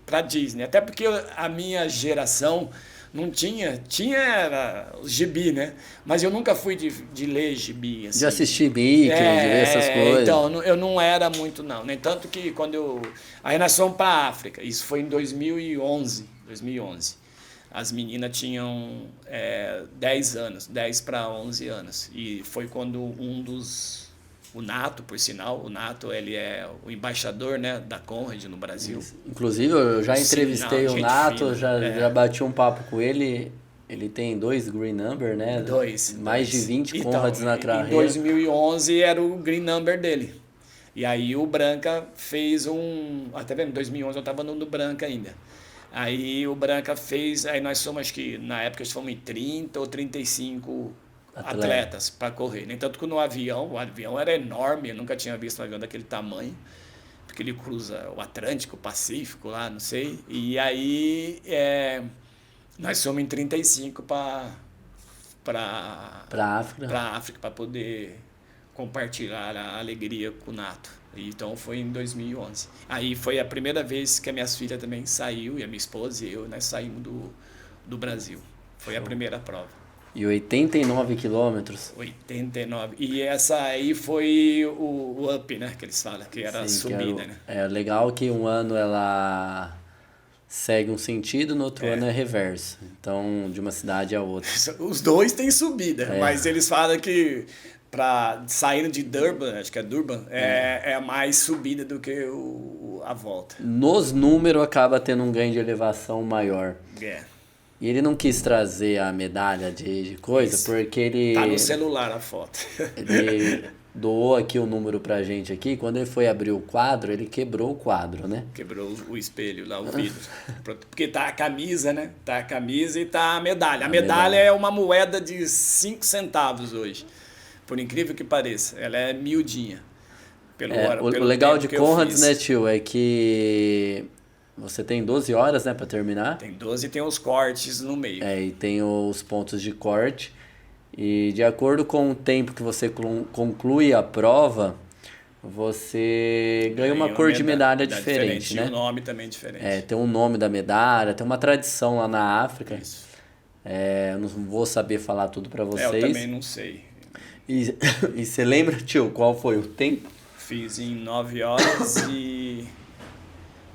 S2: para Disney, até porque a minha geração não tinha era os gibi, né? Mas eu nunca fui de ler gibi, assim.
S1: De assistir Mickey, de ver essas coisas.
S2: Então, eu não era muito, não. Nem tanto que quando aí nós fomos para a África, isso foi em 2011. As meninas tinham 10 anos, 10 para 11 anos. E foi quando o Nato, por sinal, o Nato, ele é o embaixador, né, da Conrad no Brasil.
S1: Inclusive, eu já
S2: Sim,
S1: entrevistei
S2: não,
S1: o
S2: gente
S1: Nato,
S2: fina.
S1: já bati um papo com ele. Ele tem 2 Green Number, né? Mais de 20 Conrads na
S2: Em
S1: carreira.
S2: 2011 era o green number dele. E aí o Branca fez tá vendo? Em 2011 eu estava no Branca ainda. Aí o Branca fez, aí nós somos, acho que na época nós fomos em 30 ou 35 atletas para correr. Nem tanto que o avião era enorme, eu nunca tinha visto um avião daquele tamanho, porque ele cruza o Atlântico, o Pacífico lá, não sei. E aí nós somos em 35 para África para poder compartilhar a alegria com o Nato. Então foi em 2011. Aí foi a primeira vez que a minha filha também saiu, e a minha esposa e eu, nós saímos do Brasil. Foi a primeira prova.
S1: E 89 quilômetros.
S2: 89. E essa aí foi o up, né? Que eles falam, que era a
S1: Sim,
S2: subida, né?
S1: É legal que um ano ela segue um sentido, no outro ano é reverso. Então, de uma cidade a outra.
S2: Os dois têm subida, mas eles falam que saindo de Durban, acho que é Durban, é mais subida do que a volta.
S1: Nos números acaba tendo um ganho de elevação maior. E ele não quis trazer a medalha de coisa,
S2: Isso.
S1: porque ele...
S2: Tá no celular a foto.
S1: Ele doou aqui o número pra gente aqui. Quando ele foi abrir o quadro, ele quebrou o quadro, né?
S2: Quebrou o espelho lá, o vidro. Porque tá a camisa, né? Tá a camisa e tá a medalha. A medalha é uma moeda de 5 centavos hoje. Por incrível que pareça. Ela é miudinha.
S1: O legal de Conrads, né, tio, é que você tem 12 horas, né, pra terminar.
S2: Tem 12 e tem os cortes no meio.
S1: E tem os pontos de corte. E de acordo com o tempo que você conclui a prova, você ganha uma cor de medalha diferente, né?
S2: E o nome também é diferente.
S1: Tem um nome da medalha, tem uma tradição lá na África.
S2: Isso.
S1: Eu não vou saber falar tudo para
S2: Eu
S1: vocês.
S2: também não sei.
S1: E você lembra, tio, qual foi o tempo?
S2: Fiz em 9 horas e...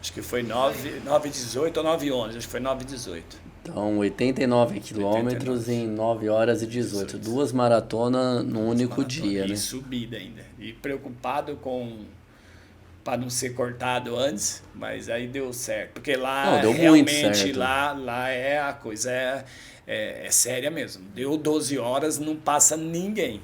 S2: Acho que foi 9h18 ou 9h11. Acho que foi 9h18.
S1: Então, 89 quilômetros em 9 horas e 18.
S2: 18.
S1: Duas maratonas num único dia,
S2: E
S1: né?
S2: subida ainda. E preocupado para não ser cortado antes, mas aí deu certo. Porque lá
S1: Não, deu muito
S2: realmente
S1: certo.
S2: lá é a coisa é séria mesmo. Deu 12 horas, não passa ninguém.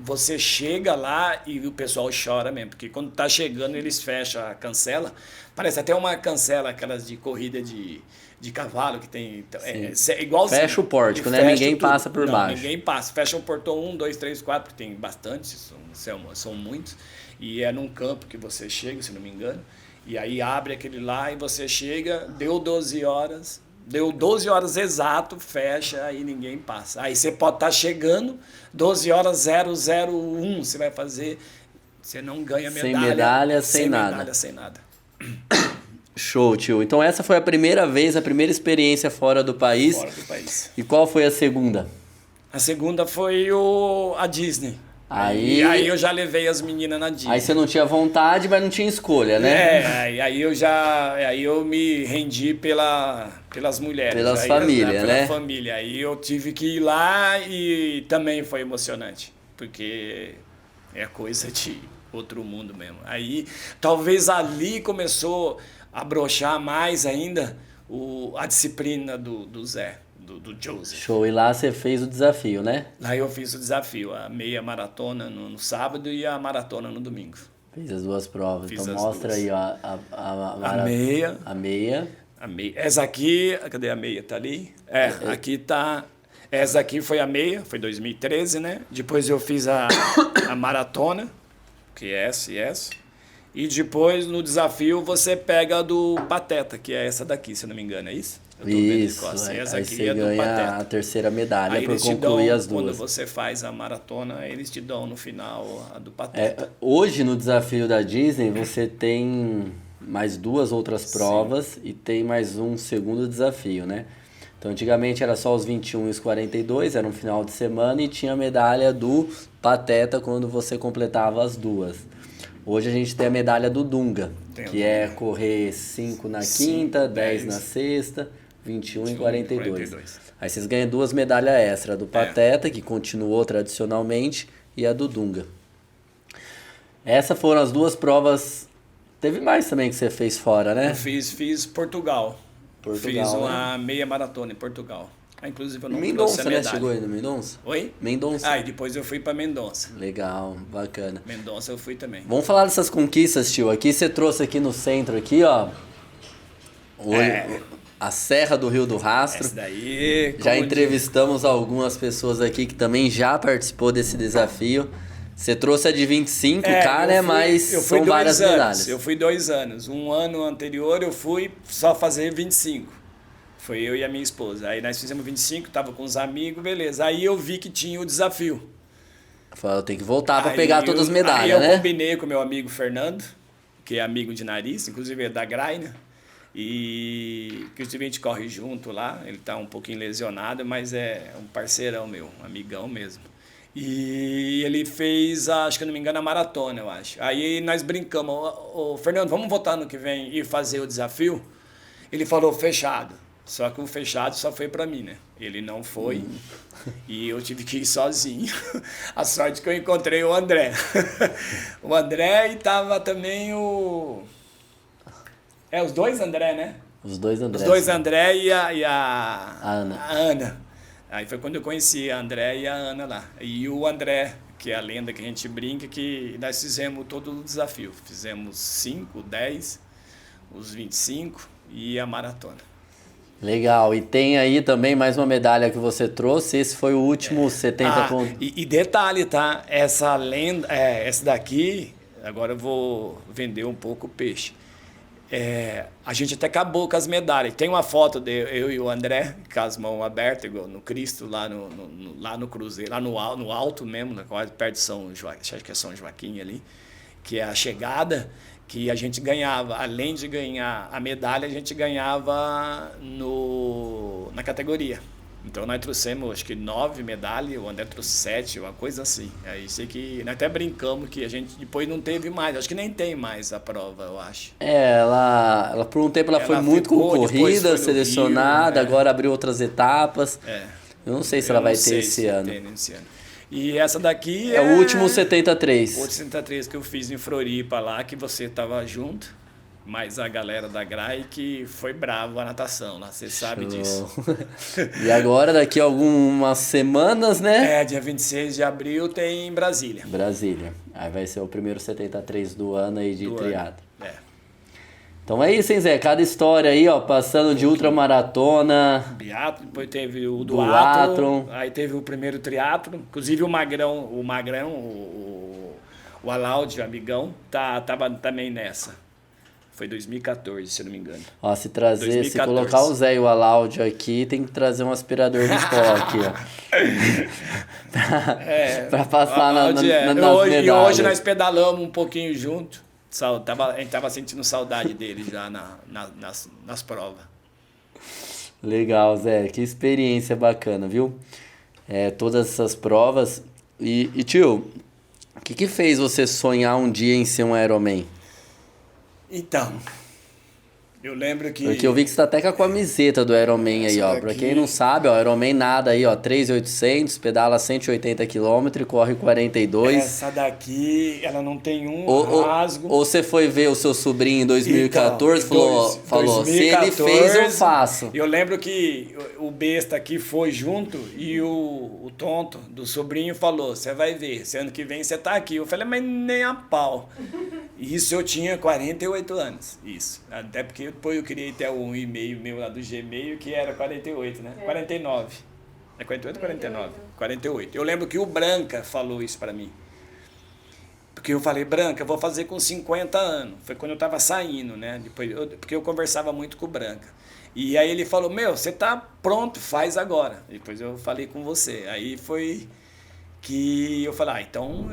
S2: Você chega lá e o pessoal chora mesmo, porque quando tá chegando eles fecham a cancela. Parece até uma cancela, aquelas de corrida de cavalo que tem. Igualzinho.
S1: Fecha o pórtico, né?
S2: Fecha
S1: Ninguém
S2: tudo.
S1: passa por
S2: Não,
S1: baixo.
S2: Ninguém passa. Fecha o portão 1, 2, 3, 4, porque tem bastante, são muitos. E é num campo que você chega, se não me engano. E aí abre aquele lá e você chega, deu 12 horas. Deu 12 horas exato, fecha, aí ninguém passa. Aí você pode estar chegando, 12 horas 001, você vai fazer, você não ganha medalha.
S1: Sem medalha, sem nada.
S2: Medalha, sem nada.
S1: Show, tio. Então essa foi a primeira vez, a primeira experiência fora do país.
S2: Fora do país.
S1: E qual foi a segunda?
S2: A segunda foi a Disney.
S1: Aí
S2: eu já levei as meninas na Disney.
S1: Aí você não tinha vontade, mas não tinha escolha, né?
S2: Aí eu me rendi pelas mulheres.
S1: Pelas
S2: aí,
S1: famílias,
S2: pela
S1: né?
S2: família. Aí eu tive que ir lá e também foi emocionante, porque é coisa de outro mundo mesmo. Aí talvez ali começou a broxar mais ainda a disciplina do Zé. Do Joseph.
S1: Show. E lá você fez o desafio, né?
S2: Lá eu fiz o desafio, a meia maratona no sábado e a maratona no domingo.
S1: Fez as duas provas.
S2: Fiz
S1: então
S2: as
S1: mostra
S2: duas.
S1: aí, ó.
S2: A meia.
S1: A meia.
S2: A meia. Essa aqui, cadê a meia? Tá ali? Aqui tá. Essa aqui foi a meia, foi 2013, né? Depois eu fiz a maratona, que é essa e essa. E depois no desafio você pega a do Pateta, que é essa daqui, se eu não me engano, é isso? Eu tô vendo de
S1: Isso.
S2: costas. Essa
S1: Aí
S2: aqui
S1: você
S2: é do
S1: ganha
S2: Pateta.
S1: a terceira medalha
S2: Aí
S1: por
S2: eles te
S1: concluir
S2: dão,
S1: as
S2: quando
S1: duas.
S2: você faz a maratona, eles te dão no final a do Pateta.
S1: Hoje no desafio da Disney você tem mais duas outras provas e tem mais um segundo desafio, né? Então antigamente era só os 21 e os 42, era um final de semana e tinha a medalha do Pateta quando você completava as duas. Hoje a gente tem a medalha do Dunga, que é correr 5 na quinta, 10 na sexta, 21 e 42. Aí vocês ganham duas medalhas extra, a do Pateta, que continuou tradicionalmente, e a do Dunga. Essas foram as duas provas. Teve mais também que você fez fora, né?
S2: Eu fiz Portugal. Fiz uma meia maratona em Portugal. Inclusive eu não trouxe a
S1: Mendonça, né?
S2: medalha.
S1: Chegou aí no Mendonça?
S2: Oi?
S1: Mendonça.
S2: E depois eu fui para Mendonça.
S1: Legal, bacana.
S2: Mendonça eu fui também.
S1: Vamos falar dessas conquistas, tio. Aqui você trouxe aqui no centro, aqui, ó. A Serra do Rio do Rastro.
S2: Essa daí...
S1: Já entrevistamos algumas pessoas aqui que também já participou desse desafio. Você trouxe a de 25K, né? Mas são várias medalhas.
S2: Eu fui 2 anos. Um ano anterior eu fui só fazer 25. Foi eu e a minha esposa. Aí nós fizemos 25, tava com os amigos, beleza. Aí eu vi que tinha o desafio.
S1: Falei, eu tenho que voltar para pegar todas as medalhas, né?
S2: Aí eu combinei com meu amigo Fernando, que é amigo de nariz, inclusive é da Graina. E inclusive a gente corre junto lá. Ele tá um pouquinho lesionado, mas é um parceirão meu, um amigão mesmo. E ele fez, acho que não me engano, a maratona, eu acho. Aí nós brincamos, ô Fernando, vamos voltar no que vem e fazer o desafio? Ele falou, fechado. Só que o fechado só foi pra mim, né? Ele não foi e eu tive que ir sozinho. A sorte que eu encontrei o André. O André e tava também os dois André, né?
S1: Os dois André.
S2: Os dois André e a
S1: Ana.
S2: A Ana. Aí foi quando eu conheci a André e a Ana lá. E o André, que é a lenda que a gente brinca, que nós fizemos todo o desafio. Fizemos 5, 10, os 25 e a maratona.
S1: Legal. E tem aí também mais uma medalha que você trouxe. Esse foi o último 70 pontos.
S2: E detalhe, tá? Essa lenda, essa daqui, agora eu vou vender um pouco o peixe. A gente até acabou com as medalhas. Tem uma foto de eu e o André, com as mãos abertas, igual no Cristo, lá no Cruzeiro, lá no alto mesmo, quase perto de São Joaquim, acho que é São Joaquim ali, que é a chegada, que a gente ganhava, além de ganhar a medalha, a gente ganhava na categoria. Então nós trouxemos, acho que 9 medalhas, o André trouxe 7, uma coisa assim. Aí sei que nós até brincamos que a gente depois não teve mais, acho que nem tem mais a prova, eu acho.
S1: Ela por um tempo ela foi muito
S2: ficou, depois
S1: concorrida,
S2: foi no
S1: selecionada,
S2: Rio,
S1: agora abriu outras etapas. Eu não sei se ela vai ter esse ano.
S2: E essa daqui
S1: é o último 73.
S2: O último 73 que eu fiz em Floripa lá, que você tava junto. Mas a galera da GRAI que foi bravo a natação lá, você sabe disso.
S1: E agora, daqui a algumas semanas, né?
S2: Dia 26 de abril tem em Brasília.
S1: Brasília. Aí vai ser o primeiro 73 do ano aí de triatlo.
S2: Então
S1: é isso, hein, Zé? Cada história aí, ó, passando de ultramaratona.
S2: Biatlo, depois teve o duatlon, aí teve o primeiro triatlo. Inclusive o Magrão, o Alaud, amigão, tava também nessa. Foi 2014, se eu não me engano.
S1: Ó, se colocar o Zé e o Alaud aqui, tem que trazer um aspirador de pó aqui, ó. Pra passar nas medalhas.
S2: E hoje nós pedalamos um pouquinho junto. A gente tava sentindo saudade dele já nas provas.
S1: Legal, Zé. Que experiência bacana, viu? Todas essas provas. E tio, o que fez você sonhar um dia em ser um Ironman?
S2: Então, eu lembro que...
S1: Porque eu vi que você tá até com a camiseta do Ironman aí, ó. Daqui... Pra quem não sabe, ó, Ironman nada aí, ó, 3.800, pedala 180 km e corre 42.
S2: Essa daqui, ela não tem rasgo.
S1: Ou você foi ver o seu sobrinho em 2014 e falou, 2014, se ele fez, eu faço.
S2: Eu lembro que o besta aqui foi junto e o tonto do sobrinho falou, você vai ver, esse ano que vem você tá aqui. Eu falei, mas nem a pau. Isso eu tinha 48 anos, isso. Até porque depois eu queria ter um e-mail meu lá do Gmail, que era 48, né? 49. É 48 ou 49? 48. Eu lembro que o Branca falou isso pra mim. Porque eu falei, Branca, eu vou fazer com 50 anos. Foi quando eu tava saindo, né? Porque eu conversava muito com o Branca. E aí ele falou, você tá pronto, faz agora. Depois eu falei com você. Aí foi... que eu falei, então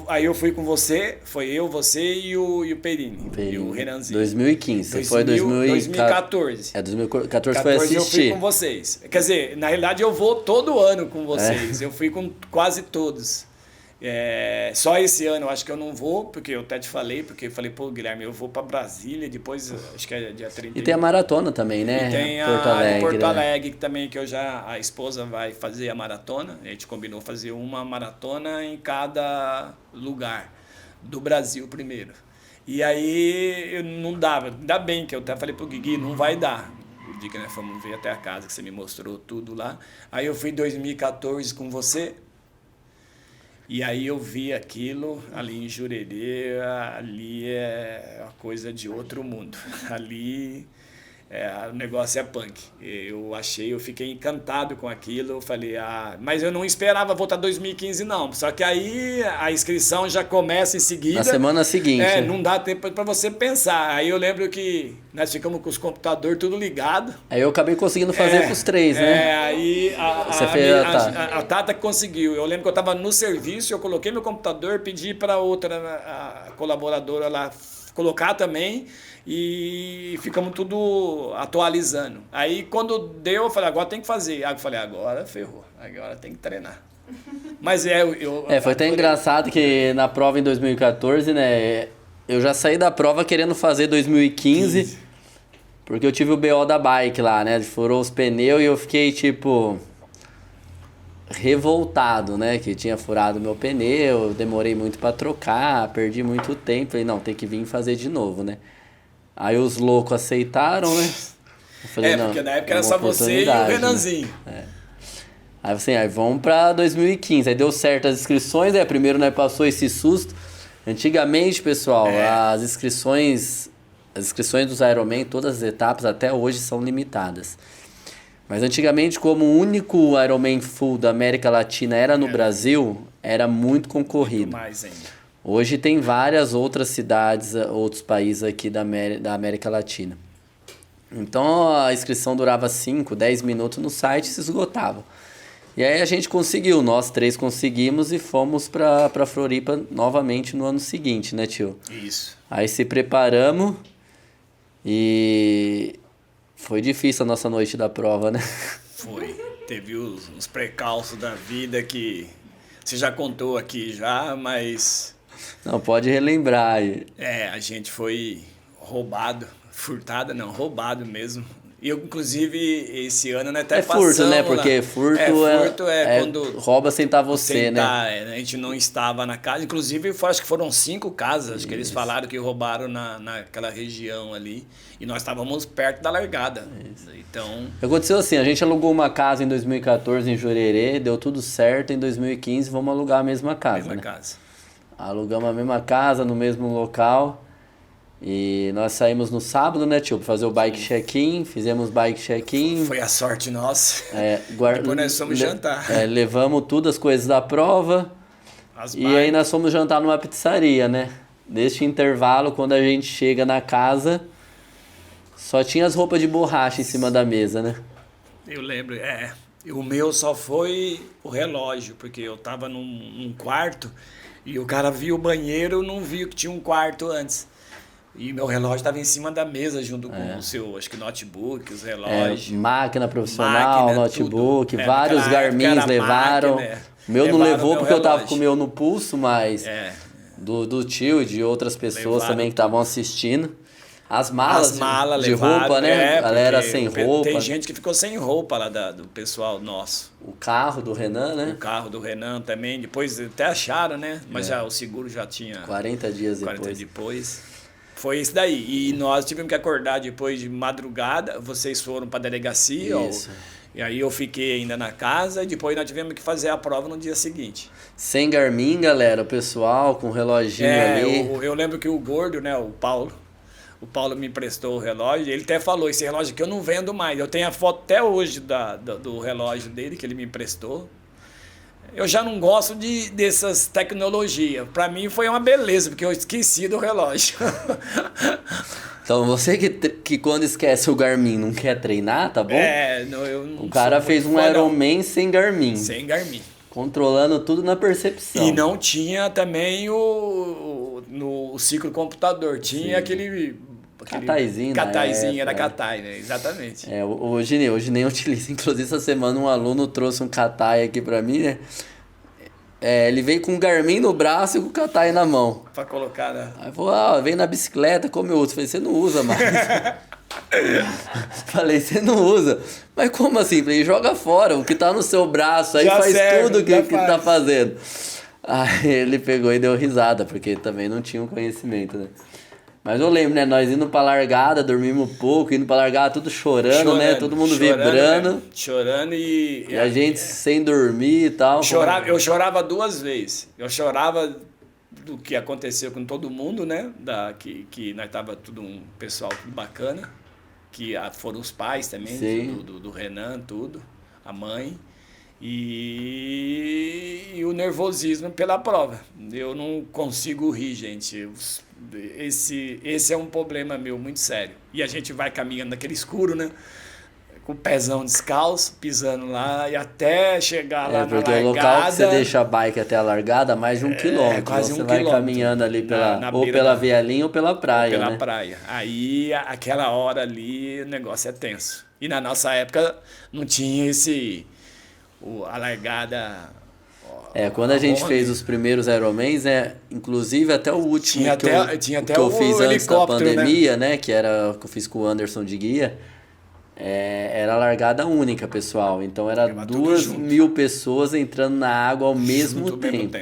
S2: aí eu fui com você, foi eu, você e o Perini, e o Renanzinho.
S1: 2015, você foi
S2: 2014.
S1: 2014 foi assistir.
S2: Eu fui com vocês. Quer dizer, na realidade eu vou todo ano com vocês, eu fui com quase todos. Só esse ano eu acho que eu não vou, porque eu até te falei, porque eu falei, Guilherme, eu vou para Brasília, depois acho que é dia 30.
S1: E tem a maratona também, né?
S2: E tem Porto Alegre também, que a esposa vai fazer a maratona, a gente combinou fazer uma maratona em cada lugar do Brasil primeiro. E aí não dava, ainda bem que eu até falei pro Guigui, não vai dar. O dia que nós fomos ver até a casa, que você me mostrou tudo lá. Aí eu fui em 2014 com você. E aí eu vi aquilo ali em Jurerê, ali é uma coisa de outro mundo. Ali o negócio é punk. Eu fiquei encantado com aquilo, eu falei, mas eu não esperava voltar 2015 não. Só que aí a inscrição já começa em seguida.
S1: Na semana seguinte.
S2: Não dá tempo para você pensar. Aí eu lembro que nós ficamos com os computadores tudo ligado.
S1: Aí eu acabei conseguindo fazer com os três, né?
S2: Aí a Tata conseguiu. Eu lembro que eu estava no serviço, eu coloquei meu computador, pedi para outra a colaboradora lá colocar também e ficamos tudo atualizando. Aí quando deu, eu falei, agora tem que fazer. Aí eu falei, agora ferrou, agora tem que treinar. Mas
S1: foi até engraçado que na prova em 2014, né, eu já saí da prova querendo fazer 2015, porque eu tive o BO da bike lá, né, furou os pneus e eu fiquei tipo revoltado, né, que tinha furado meu pneu, demorei muito pra trocar, perdi muito tempo, falei, não, tem que vir fazer de novo, né. Aí os loucos aceitaram, né? Eu falei,
S2: porque na época era só você e o Renanzinho.
S1: Né? Aí assim, vamos pra 2015. Aí deu certo as inscrições, primeiro nós passou esse susto. Antigamente, pessoal, as inscrições dos Ironman, todas as etapas até hoje são limitadas. Mas antigamente, como o único Ironman full da América Latina era no Brasil, era muito concorrido.
S2: Muito mais ainda.
S1: Hoje tem várias outras cidades, outros países aqui da América Latina. Então a inscrição durava 5, 10 minutos no site e se esgotava. E aí a gente conseguiu, nós três conseguimos e fomos para Floripa novamente no ano seguinte, né, tio?
S2: Isso.
S1: Aí se preparamos e foi difícil a nossa noite da prova, né?
S2: Foi. teve uns precalços da vida que você já contou aqui já, mas
S1: Não, pode relembrar aí.
S2: a gente foi roubado, furtada não, roubado mesmo. E eu, inclusive, esse ano, né, até
S1: É furto, né? Porque furto é
S2: quando
S1: rouba sem estar você, né?
S2: a gente não estava na casa. Inclusive, acho que foram 5 casas, acho que eles falaram que roubaram naquela região ali. E nós estávamos perto da largada. Então,
S1: Aconteceu assim, a gente alugou uma casa em 2014 em Jurerê, deu tudo certo, em 2015 vamos alugar a mesma casa,
S2: mesma
S1: né?
S2: casa.
S1: Alugamos a mesma casa, no mesmo local, e nós saímos no sábado, né, tio, pra fazer o bike check-in, fizemos bike check-in.
S2: Foi a sorte nossa.
S1: Depois
S2: nós fomos jantar.
S1: Levamos tudo as coisas da prova,
S2: As
S1: e aí nós fomos jantar numa pizzaria, né? Neste intervalo, quando a gente chega na casa, só tinha as roupas de borracha em cima da mesa, né?
S2: Eu lembro, o meu só foi o relógio, porque eu tava num quarto e o cara viu o banheiro, não viu que tinha um quarto antes. E meu relógio estava em cima da mesa junto com o seu, acho que notebook, os relógios.
S1: Máquina profissional, notebook,
S2: tudo.
S1: vários
S2: Naquela época
S1: Garmins
S2: era
S1: levaram.
S2: máquina,
S1: O meu não
S2: levaram
S1: levou
S2: meu
S1: porque eu tava
S2: relógio.
S1: com o meu no pulso, mas do tio e de outras pessoas
S2: Levaram
S1: também que estavam assistindo. As malas,
S2: As malas
S1: de
S2: levaram,
S1: roupa, né? Galera
S2: porque
S1: sem roupa.
S2: Tem gente que ficou sem roupa lá do pessoal nosso.
S1: O carro do Renan,
S2: O
S1: né?
S2: carro do Renan também, depois até acharam, né? Mas já o seguro já tinha
S1: 40 dias
S2: 40
S1: depois.
S2: depois. Foi isso daí. E nós tivemos que acordar depois de madrugada. Vocês foram para a delegacia.
S1: Isso.
S2: E aí eu fiquei ainda na casa. E depois nós tivemos que fazer a prova no dia seguinte.
S1: Sem Garmin, galera, o pessoal com o reloginho ali.
S2: Eu lembro que o gordo, né, o Paulo me emprestou o relógio. Ele até falou, esse relógio aqui eu não vendo mais. Eu tenho a foto até hoje do relógio dele que ele me emprestou. Eu já não gosto dessas tecnologias. Para mim foi uma beleza, porque eu esqueci do relógio.
S1: Então você que quando esquece o Garmin não quer treinar, tá bom?
S2: Eu não
S1: O cara
S2: sou
S1: fez
S2: muito
S1: um
S2: fã, não.
S1: Ironman sem Garmin.
S2: Sem Garmin.
S1: Controlando tudo na percepção.
S2: E não tinha também no ciclo computador. Tinha aquele
S1: Cataizinho na
S2: Cataizinho, era
S1: época.
S2: Catai, né? Exatamente.
S1: Hoje nem utiliza. Inclusive, essa semana um aluno trouxe um Catai aqui pra mim, né? Ele veio com o Garmin no braço e com o Catai na mão.
S2: Pra colocar, né?
S1: Aí falou, vem na bicicleta, como eu uso. Falei, você não usa mais. Falei, você não usa. Mas como assim? Falei, joga fora, o que tá no seu braço aí
S2: Já
S1: faz
S2: serve,
S1: tudo que
S2: já
S1: tá
S2: faz.
S1: fazendo. Aí ele pegou e deu risada, porque também não tinha um conhecimento, né? Mas eu lembro, né? Nós indo pra largada, dormimos pouco, indo pra largada, tudo chorando, né? Todo mundo vibrando.
S2: Né? Chorando
S1: E a gente sem dormir e tal.
S2: Eu chorava 2 vezes. Eu chorava do que aconteceu com todo mundo, né? Que nós tava tudo um pessoal tudo bacana. Que foram os pais também, do Renan, tudo. A mãe. E o nervosismo pela prova. Eu não consigo rir, gente. Esse é um problema meu muito sério. E a gente vai caminhando naquele escuro, né? Com o pezão descalço, pisando lá e até chegar lá na largada.
S1: Porque o local que você deixa a bike até a largada, mais de 1 quilômetro.
S2: Quase
S1: então
S2: 1
S1: você vai
S2: quilômetro.
S1: caminhando ali ou
S2: beira
S1: pela vielinha ou pela praia,
S2: pela
S1: né?
S2: praia. Aí, aquela hora ali, o negócio é tenso. E na nossa época, não tinha a largada...
S1: Quando a gente fez os primeiros Ironmans, inclusive até o último
S2: tinha até
S1: que eu
S2: o
S1: fiz antes da
S2: helicóptero,
S1: pandemia, né? Que era o que eu fiz com o Anderson de guia. Era largada única, pessoal. Então era
S2: Tava tudo
S1: 2.000 pessoas entrando na água ao mesmo tempo.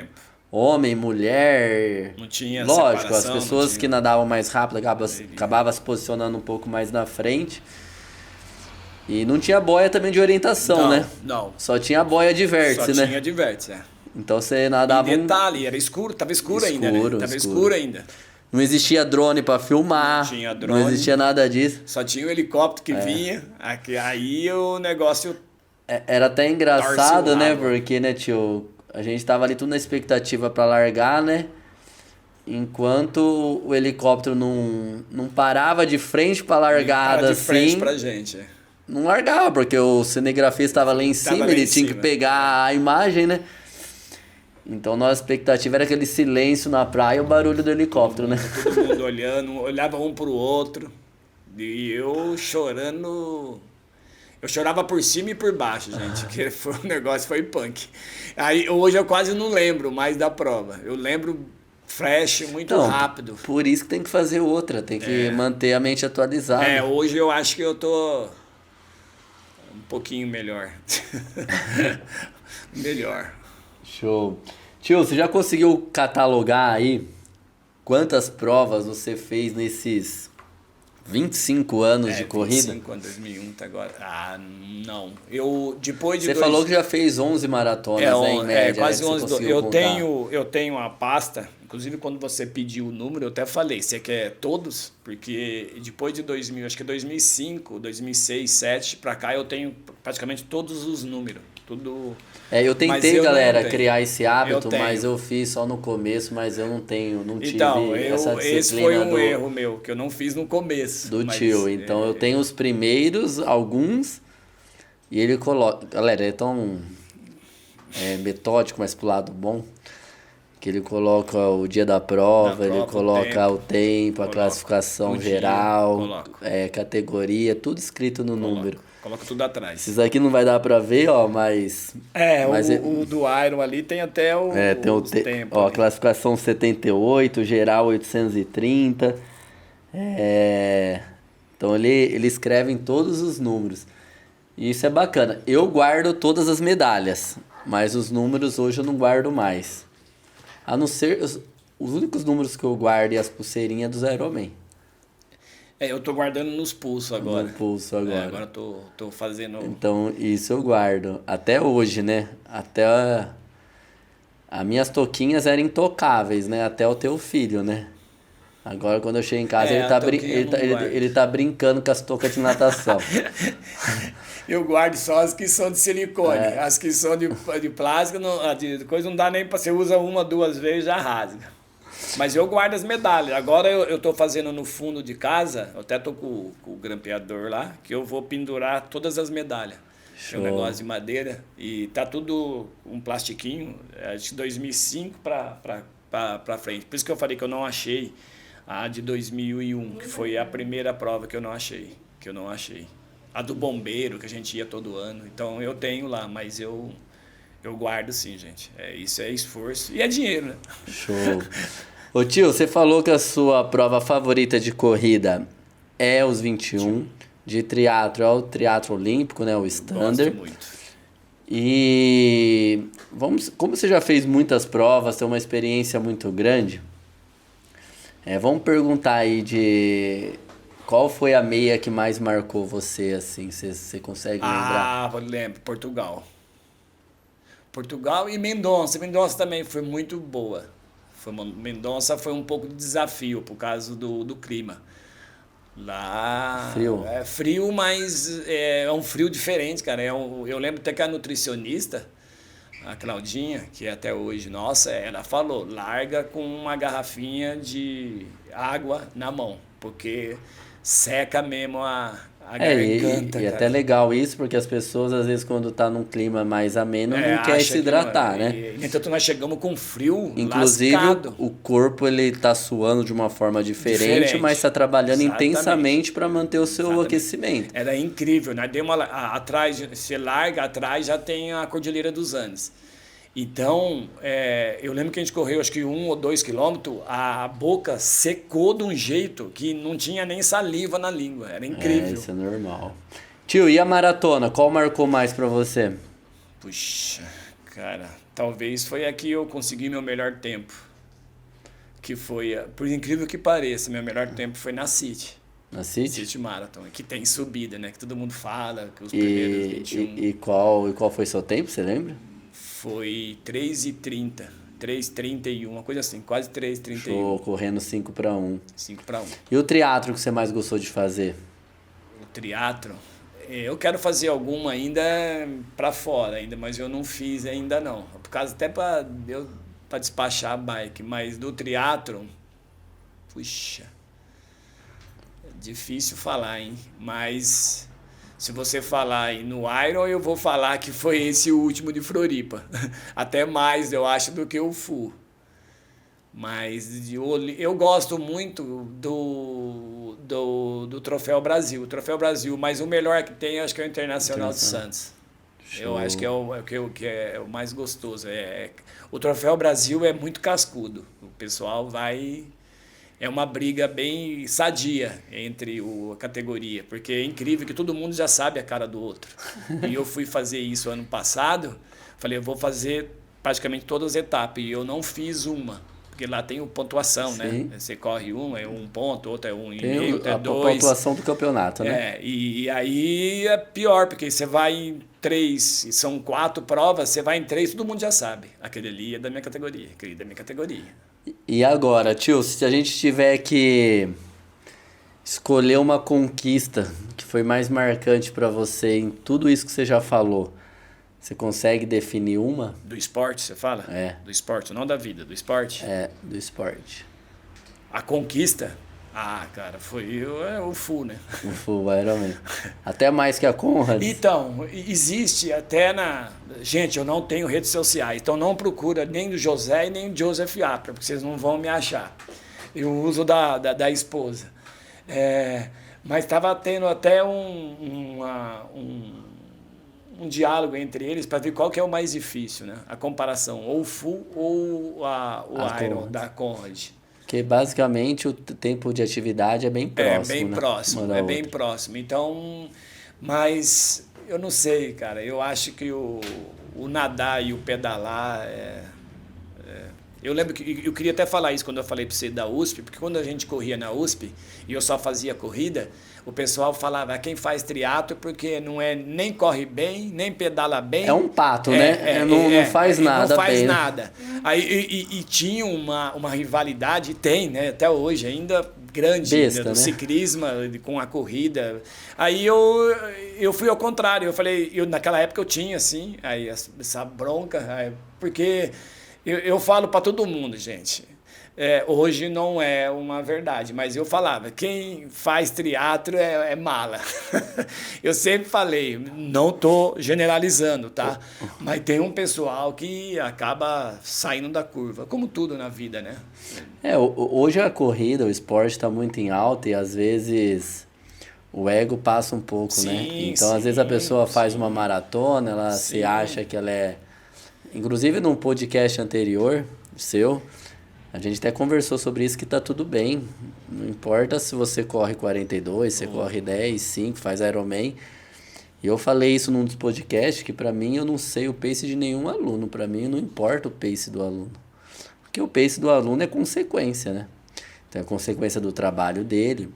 S1: Homem, mulher.
S2: Não tinha
S1: Lógico, as
S2: separação,
S1: pessoas que nadavam mais rápido acabavam se posicionando um pouco mais na frente. E não tinha boia também de orientação, né?
S2: Não.
S1: Só tinha a boia de vértice, né?
S2: Só tinha de vértice,
S1: Então você nadava.
S2: E detalhe, era escuro, tava escuro ainda, né? Tava escuro ainda.
S1: Não existia drone pra filmar.
S2: Não tinha drone.
S1: Não existia nada disso.
S2: Só tinha o helicóptero que vinha. Aí o negócio.
S1: Era até engraçado,
S2: torce o
S1: né?
S2: rabo.
S1: Porque, né, tio? A gente tava ali tudo na expectativa pra largar, né? Enquanto o helicóptero não parava de frente pra largada,
S2: Cara de
S1: assim.
S2: frente pra gente.
S1: Não largava, porque o cinegrafista estava lá em cima,
S2: lá
S1: ele
S2: em
S1: tinha
S2: cima.
S1: que pegar a imagem, né? Então nossa expectativa era aquele silêncio na praia e o barulho do helicóptero, né?
S2: Todo mundo olhando, olhava um pro outro. E eu chorando. Eu chorava por cima e por baixo, gente, que foi, o negócio foi punk. Aí hoje eu quase não lembro mais da prova. Eu lembro flash muito
S1: Então,
S2: rápido.
S1: por isso que tem que fazer outra, tem que manter a mente atualizada.
S2: Hoje eu acho que eu tô um pouquinho melhor. Melhor.
S1: Show. Tio, você já conseguiu catalogar aí quantas provas você fez nesses 25 anos de corrida?
S2: 25 anos, 2001 tá agora. Ah, não. Eu, depois de
S1: Você falou que já fez 11 maratonas, né, em média,
S2: quase
S1: né, que você
S2: 11.
S1: conseguiu contar.
S2: Eu tenho uma pasta, inclusive quando você pediu o número, eu até falei, você quer todos? Porque depois de 2000, acho que 2005, 2006, 2007 pra cá, eu tenho praticamente todos os números. Tudo.
S1: Eu tentei,
S2: eu
S1: galera,
S2: não tenho.
S1: criar esse hábito,
S2: tenho.
S1: mas eu fiz só no começo, mas eu não tive
S2: Então,
S1: essa disciplina
S2: esse foi um erro meu, que eu não fiz no começo.
S1: do
S2: mas,
S1: tio. Então eu tenho os primeiros, alguns, e ele coloca... Galera, ele é tão metódico, mas pro lado bom, que ele coloca o dia da prova, ele coloca o tempo, a classificação geral, categoria, tudo escrito no número.
S2: Coloca tudo atrás.
S1: Esses aqui não vai dar pra ver, ó, mas...
S2: o do Iron ali tem até
S1: tem o
S2: tempo.
S1: Ó, classificação 78, geral 830. Então ele escreve em todos os números. E isso é bacana. Eu guardo todas as medalhas, mas os números hoje eu não guardo mais. A não ser... Os únicos números que eu guardo e as pulseirinhas dos Ironman.
S2: Eu tô guardando nos pulsos agora.
S1: No pulso agora.
S2: Agora tô fazendo...
S1: Então, isso eu guardo. Até hoje, né? Até... As minhas toquinhas eram intocáveis, né? Até o teu filho, né? Agora, quando eu chego em casa, ele tá brincando com as toucas de natação.
S2: Eu guardo só as que são de silicone. As que são de plástico, de coisa não dá nem pra... Você usa uma, 2 vezes, já rasga. Mas eu guardo as medalhas. Agora eu tô fazendo no fundo de casa, eu até tô com o grampeador lá, que eu vou pendurar todas as medalhas. Show. É um negócio de madeira e tá tudo um plastiquinho, de 2005 pra frente. Por isso que eu falei que eu não achei a de 2001, que foi a primeira prova que eu não achei. A do bombeiro, que a gente ia todo ano. Então eu tenho lá, mas eu guardo sim, gente. Isso é esforço e é dinheiro, né?
S1: Show. Ô tio, você falou que a sua prova favorita de corrida é os 21. De triatlo é o triatlo olímpico, né? O standard.
S2: Gosto muito.
S1: E como você já fez muitas provas, tem uma experiência muito grande, vamos perguntar aí de qual foi a meia que mais marcou você, assim, você consegue lembrar?
S2: Lembro, Portugal e Mendonça. Mendonça também foi muito boa. Mendonça foi um pouco de desafio por causa do clima. Lá
S1: frio.
S2: É frio, mas é um frio diferente, cara. Eu lembro até que a nutricionista, a Claudinha, que é até hoje nossa, ela falou, larga com uma garrafinha de água na mão, porque seca mesmo a garganta.
S1: E até legal isso, porque as pessoas, às vezes, quando tá num clima mais ameno, não quer se hidratar, né?
S2: Então, nós chegamos com frio,
S1: inclusive,
S2: lascado.
S1: O corpo, ele tá suando de uma forma diferente. Mas tá trabalhando intensamente para manter o seu aquecimento.
S2: Era incrível, né? Atrás, você larga, atrás já tem a Cordilheira dos Andes. Então, eu lembro que a gente correu acho que 1 ou 2 quilômetros, a boca secou de um jeito que não tinha nem saliva na língua. Era incrível.
S1: Isso é normal. Tio, e a maratona? Qual marcou mais pra você?
S2: Puxa, cara, talvez foi aqui eu consegui meu melhor tempo. Que foi, por incrível que pareça, meu melhor tempo foi na City.
S1: Na City?
S2: City Marathon, que tem subida, né? Que todo mundo fala, que os primeiros 21...
S1: E qual foi seu tempo, você lembra?
S2: Foi 3h30, 3h31, uma coisa assim, quase 3h31.
S1: Show, correndo 5:1.
S2: 5:1.
S1: E o triatlo que você mais gostou de fazer?
S2: O triatlo? Eu quero fazer alguma ainda pra fora, ainda, mas eu não fiz ainda não. Por causa até pra despachar a bike, mas do triatlo, puxa, é difícil falar, hein? Mas... Se você falar aí no Iron, eu vou falar que foi esse o último de Floripa. Até mais, eu acho, do que o Full. Mas eu gosto muito do Troféu Brasil. O Troféu Brasil, mas o melhor que tem, acho que é o Internacional de Santos.
S1: Show.
S2: Eu acho que é o mais gostoso. O Troféu Brasil é muito cascudo. O pessoal vai... É uma briga bem sadia entre a categoria, porque é incrível que todo mundo já sabe a cara do outro. E eu fui fazer isso ano passado, falei, eu vou fazer praticamente todas as etapas, e eu não fiz uma, porque lá tem pontuação,
S1: Sim.
S2: né? Você corre uma, é 1 ponto, outra é 1,5,
S1: Tem
S2: outra é
S1: a
S2: 2.
S1: pontuação do campeonato, né?
S2: E aí é pior, porque você vai em 3, e são 4 provas, você vai em 3, todo mundo já sabe. Aquele ali é da minha categoria, aquele da minha categoria.
S1: E agora, tio, se a gente tiver que escolher uma conquista que foi mais marcante pra você em tudo isso que você já falou, você consegue definir uma?
S2: Do esporte, você fala?
S1: É.
S2: Do esporte, não da vida, do esporte.
S1: É, do esporte.
S2: A conquista? Ah, cara, foi o full, né?
S1: O Full Ironman. Até mais que a Conrad.
S2: Então, existe até na... Gente, eu não tenho redes sociais, então não procura nem do José e nem do Joseph Apra, porque vocês não vão me achar. Eu uso da esposa. Mas estava tendo até um diálogo entre eles para ver qual que é o mais difícil, né? A comparação, ou o Full ou o Iron
S1: Conrad.
S2: da Conrad.
S1: Porque basicamente o tempo de atividade é bem próximo.
S2: É bem
S1: né?
S2: próximo,
S1: Uma da
S2: bem
S1: outra.
S2: próximo. Então, mas eu não sei, cara. Eu acho que o nadar e o pedalar eu lembro que eu queria até falar isso quando eu falei para você da USP, porque quando a gente corria na USP e eu só fazia corrida, o pessoal falava, quem faz triatlo porque não nem corre bem, nem pedala bem.
S1: É um pato, né? Não faz nada
S2: não faz
S1: bem, né?
S2: nada. Aí, e tinha uma rivalidade, tem, né? Até hoje, ainda grande,
S1: Besta,
S2: né? Do
S1: né?
S2: ciclismo com a corrida. Aí eu fui ao contrário, eu falei, naquela época eu tinha, assim, aí essa bronca, porque eu falo para todo mundo, gente. Hoje não é uma verdade, mas eu falava, quem faz triatlo é mala. Eu sempre falei, não estou generalizando, tá? Mas tem um pessoal que acaba saindo da curva, como tudo na vida, né?
S1: Hoje a corrida, o esporte está muito em alta e às vezes o ego passa um pouco,
S2: Sim,
S1: né? Então às
S2: sim,
S1: vezes a pessoa faz
S2: sim.
S1: uma maratona, ela se
S2: Sim.
S1: acha que ela é... Inclusive num podcast anterior seu, a gente até conversou sobre isso, que tá tudo bem. Não importa se você corre 42, você corre 10, 5, faz Ironman. E eu falei isso num dos podcasts, que pra mim eu não sei o pace de nenhum aluno. Pra mim não importa o pace do aluno. Porque o pace do aluno é consequência, né? Então é consequência do trabalho dele.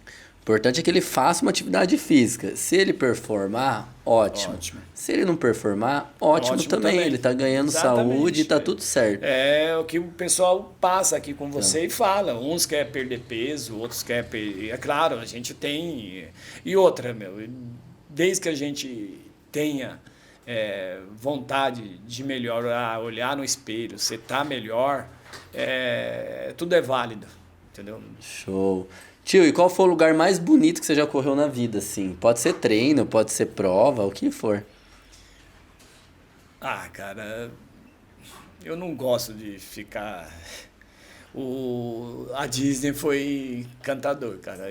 S1: O importante é que ele faça uma atividade física. Se ele performar, ótimo. Se ele não performar, ótimo também. Ele tá ganhando saúde e tá tudo certo.
S2: É o que o pessoal passa aqui com você e fala. Uns querem perder peso, outros querem perder... É claro, a gente tem... E outra, desde que a gente tenha vontade de melhorar, olhar no espelho, você tá melhor, tudo é válido, entendeu?
S1: Show. Tio, e qual foi o lugar mais bonito que você já correu na vida, assim? Pode ser treino, pode ser prova, o que for.
S2: Ah, cara, eu não gosto de ficar... A Disney foi encantador, cara.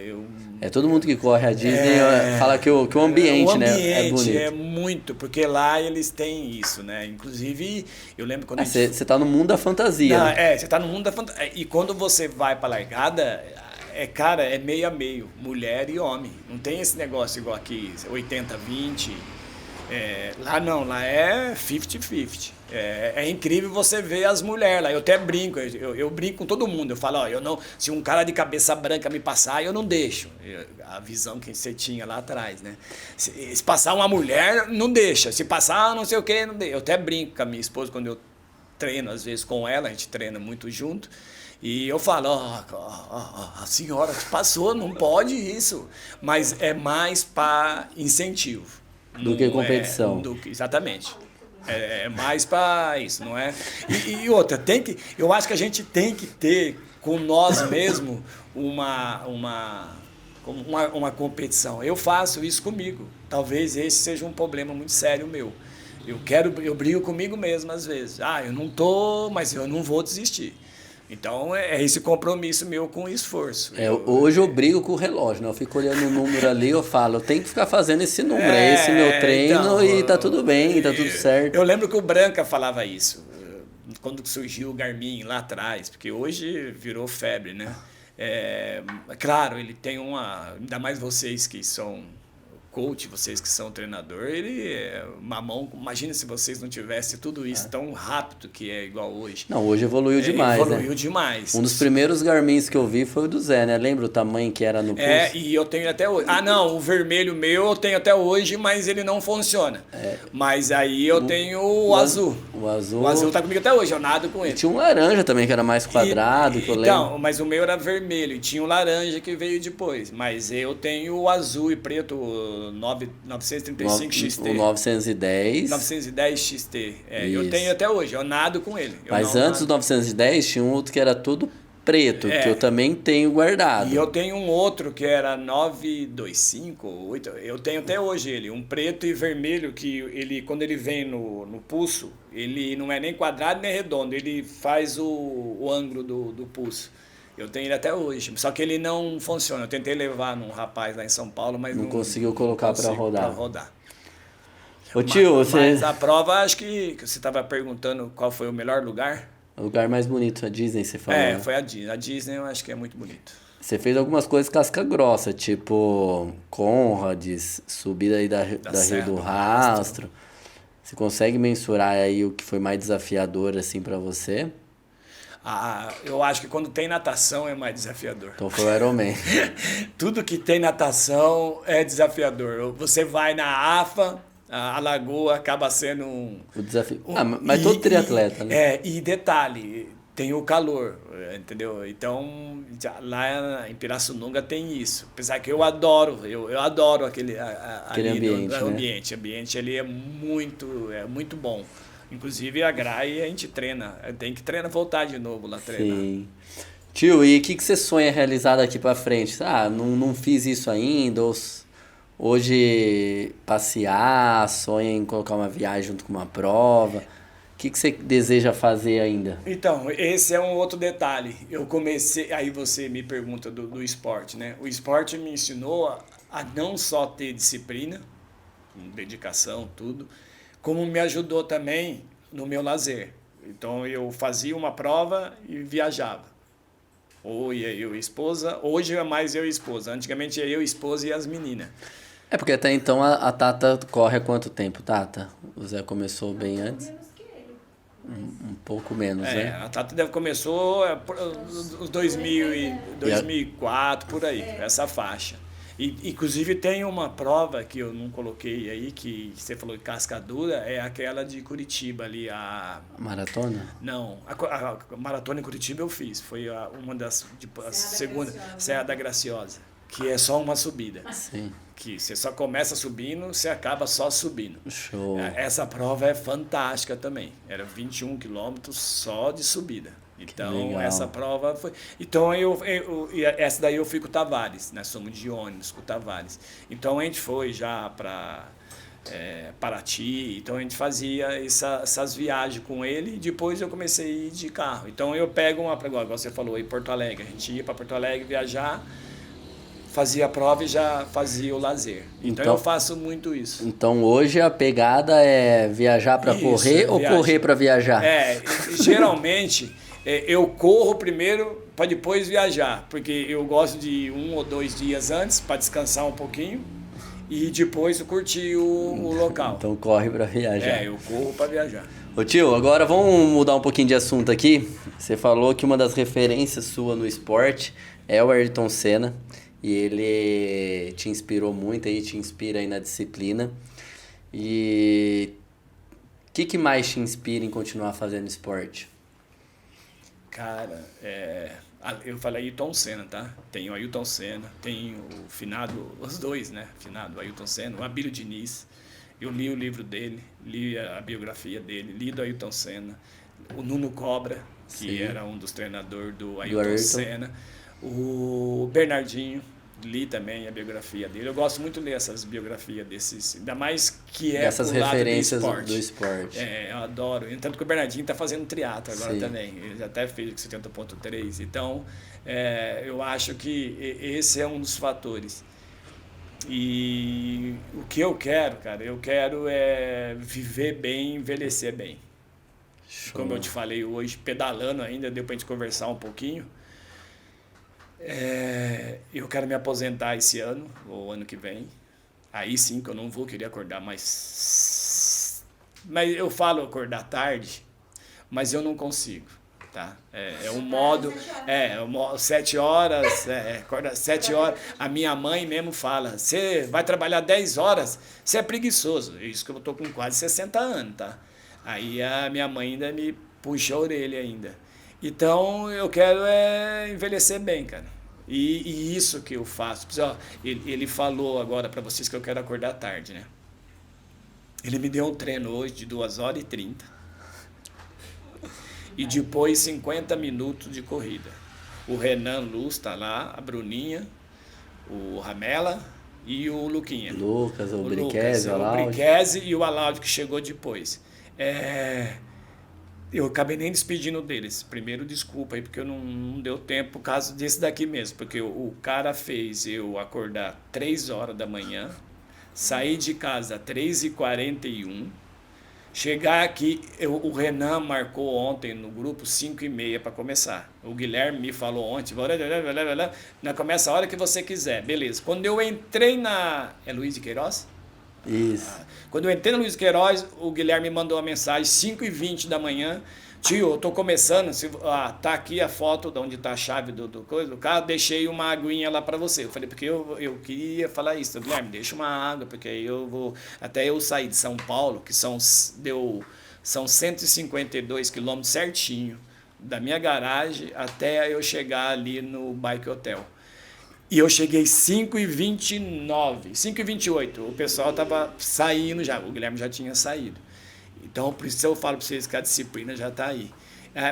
S1: Todo mundo que corre a Disney fala que o ambiente, né, é bonito.
S2: É muito, porque lá eles têm isso, né? Inclusive, eu lembro quando...
S1: Você tá no mundo da fantasia, né?
S2: Você tá no mundo da fantasia. E quando você vai pra largada... Cara, é meio a meio, mulher e homem. Não tem esse negócio igual aqui, 80-20. Lá não, lá é 50-50. É incrível você ver as mulheres lá. Eu até brinco, eu brinco com todo mundo. Eu falo, se um cara de cabeça branca me passar, eu não deixo. A visão que você tinha lá atrás, né? Se passar uma mulher, não deixa. Se passar não sei o que, não deixa. Eu até brinco com a minha esposa quando eu treino, às vezes com ela, a gente treina muito junto. E eu falo, a senhora te passou, não pode isso. Mas é mais para incentivo.
S1: Do que competição.
S2: Exatamente. É mais para isso, não é? E outra, eu acho que a gente tem que ter com nós mesmos uma competição. Eu faço isso comigo. Talvez esse seja um problema muito sério meu. Eu brigo comigo mesmo às vezes. Eu não tô, mas eu não vou desistir. Então, é esse compromisso meu com o esforço.
S1: Hoje eu brigo com o relógio, né? Eu fico olhando o número ali, eu falo, eu tenho que ficar fazendo esse número, é esse meu treino
S2: então,
S1: e tá tudo bem, tá tudo certo.
S2: Eu lembro que o Branca falava isso, quando surgiu o Garmin lá atrás, porque hoje virou febre, né? Claro, ele tem ainda mais vocês que são coach, vocês que são treinador, ele é uma mão. Imagina se vocês não tivessem tudo isso tão rápido que é igual hoje.
S1: Não, hoje evoluiu demais,
S2: evoluiu
S1: né?
S2: demais.
S1: Um dos primeiros Garmins que eu vi foi o do Zé, né? Lembra o tamanho que era no pulso?
S2: E eu tenho até hoje. Ah, não, o vermelho meu eu tenho até hoje, mas ele não funciona. Mas aí eu tenho o azul.
S1: O azul.
S2: O azul tá comigo até hoje, eu nado com ele.
S1: E tinha um laranja também, que era mais quadrado, que eu lembro.
S2: Então, mas o meu era vermelho, e tinha o laranja que veio depois. Mas eu tenho o azul e preto, o 935 XT.
S1: O 910.
S2: 910 XT. Eu tenho até hoje, eu nado com ele.
S1: Mas antes do 910 tinha um outro que era todo preto, que eu também tenho guardado.
S2: E eu tenho um outro que era 925 ou 8, eu tenho até hoje ele, um preto e vermelho, que ele, quando ele vem no pulso, ele não é nem quadrado nem redondo, ele faz o ângulo do pulso. Eu tenho ele até hoje, só que ele não funciona. Eu tentei levar num rapaz lá em São Paulo, mas não
S1: conseguiu colocar para rodar. Ô
S2: tio, mas a prova, acho que você estava perguntando qual foi o melhor lugar.
S1: O lugar mais bonito, a Disney, você falou. Né?
S2: Foi a Disney. A Disney eu acho que é muito bonito.
S1: Você fez algumas coisas casca grossa, tipo Conrads, subida aí da Rio do Rastro. Você consegue mensurar aí o que foi mais desafiador assim para você?
S2: Eu acho que quando tem natação é mais desafiador.
S1: Então foi o Ironman.
S2: Tudo que tem natação é desafiador. Você vai na AFA, a lagoa acaba sendo
S1: o desafio. Mas todo triatleta, né?
S2: E detalhe, tem o calor, entendeu? Então, lá em Pirassununga tem isso. Apesar que eu adoro aquele
S1: ambiente, né?
S2: O ambiente ali é muito bom. Inclusive a Grai a gente treina. Tem que voltar de novo lá treinar.
S1: Sim. Tio, e o que você sonha realizar daqui pra frente? Não fiz isso ainda, hoje passear, sonha em colocar uma viagem junto com uma prova. O que você deseja fazer ainda?
S2: Então, esse é um outro detalhe. Eu comecei, aí você me pergunta do esporte, né? O esporte me ensinou a não só ter disciplina, dedicação, tudo, como me ajudou também no meu lazer. Então, eu fazia uma prova e viajava. Ou ia eu e esposa, hoje é mais eu e esposa. Antigamente ia eu, esposa e as meninas.
S1: Porque até então a Tata corre há quanto tempo, Tata? O Zé começou bem antes? Um pouco menos, né?
S2: A Tata começou nos 2004, por aí, essa faixa. Inclusive tem uma prova que eu não coloquei aí, que você falou de cascadura, é aquela de Curitiba ali, a
S1: maratona?
S2: Não, a maratona em Curitiba eu fiz, foi uma das, a segunda, Serra da Graciosa, que é só uma subida.
S1: Sim.
S2: Que você só começa subindo, você acaba só subindo.
S1: Show.
S2: Essa prova é fantástica também, era 21 quilômetros só de subida. Então, essa prova foi... Então, essa daí eu fui com o Tavares, nós somos de ônibus com o Tavares. Então, a gente foi já para Paraty, então a gente fazia essas viagens com ele e depois eu comecei a ir de carro. Então, eu pego igual você falou, em Porto Alegre, a gente ia para Porto Alegre viajar, fazia a prova e já fazia o lazer. Então eu faço muito isso.
S1: Então hoje a pegada é viajar para correr ou correr para viajar?
S2: Geralmente eu corro primeiro para depois viajar, porque eu gosto de 1 ou 2 dias antes para descansar um pouquinho e depois eu curtir o local.
S1: Então corre para viajar.
S2: Eu corro para viajar.
S1: Ô tio, agora vamos mudar um pouquinho de assunto aqui. Você falou que uma das referências sua no esporte é o Ayrton Senna. E ele te inspirou muito aí, te inspira aí na disciplina. E o que mais te inspira em continuar fazendo esporte?
S2: Cara, eu falei Ayrton Senna, tá? Tem o Ayrton Senna, tem o finado, os dois, né? Finado, o Ayrton Senna, o Abílio Diniz. Eu li o livro dele, li a biografia dele, li do Ayrton Senna. O Nuno Cobra, que era um dos treinadores do Ayrton Senna. O Bernardinho, li também a biografia dele. Eu gosto muito de ler essas biografias desses, ainda mais que é
S1: Essas
S2: pro lado
S1: referências
S2: do esporte.
S1: do esporte.
S2: Eu adoro. Tanto que o Bernardinho está fazendo triatlo agora
S1: Sim.
S2: também. Ele já até fez 70.3. Então, eu acho que esse é um dos fatores. E o que eu quero, cara, eu quero viver bem, envelhecer bem.
S1: Show.
S2: Como eu te falei hoje, pedalando ainda, deu pra gente conversar um pouquinho. Eu quero me aposentar esse ano, ou ano que vem. Aí sim que eu não vou querer acordar mais. Mas eu falo acordar tarde, mas eu não consigo. Tá? É um modo. 7 horas, acorda 7 horas. A minha mãe mesmo fala: você vai trabalhar 10 horas, você é preguiçoso. Isso que eu tô com quase 60 anos, tá? Aí a minha mãe ainda me puxa a orelha ainda. Então eu quero envelhecer bem, cara. E isso que eu faço. Ele falou agora para vocês que eu quero acordar tarde, né? Ele me deu um treino hoje de 2h30. E depois 50 minutos de corrida. O Renan Luz está lá, a Bruninha, o Ramela e o Luquinha.
S1: Lucas, o Briquese, o Alaud.
S2: O Briquese e o Alaud que chegou depois. Eu acabei nem despedindo deles. Primeiro, desculpa aí, porque eu não deu tempo por causa desse daqui mesmo. Porque o cara fez eu acordar 3 horas da manhã, sair de casa 3h41, chegar aqui, o Renan marcou ontem no grupo 5h30 para começar. O Guilherme me falou ontem, começa a hora que você quiser, beleza. Quando eu entrei é Luiz de Queiroz?
S1: Isso.
S2: Quando eu entrei no Luiz Queiroz, o Guilherme mandou uma mensagem 5h20 da manhã. Tio, eu tô começando, tá aqui a foto de onde tá a chave do carro, deixei uma aguinha lá para você. Eu falei, porque eu queria falar isso, Guilherme, deixa uma água, porque aí eu vou, até eu sair de São Paulo, que são 152 quilômetros certinho, da minha garagem até eu chegar ali no Bike Hotel. E eu cheguei 5h29, 5h28, o pessoal tava saindo já, o Guilherme já tinha saído. Então, por isso eu falo para vocês que a disciplina já está aí.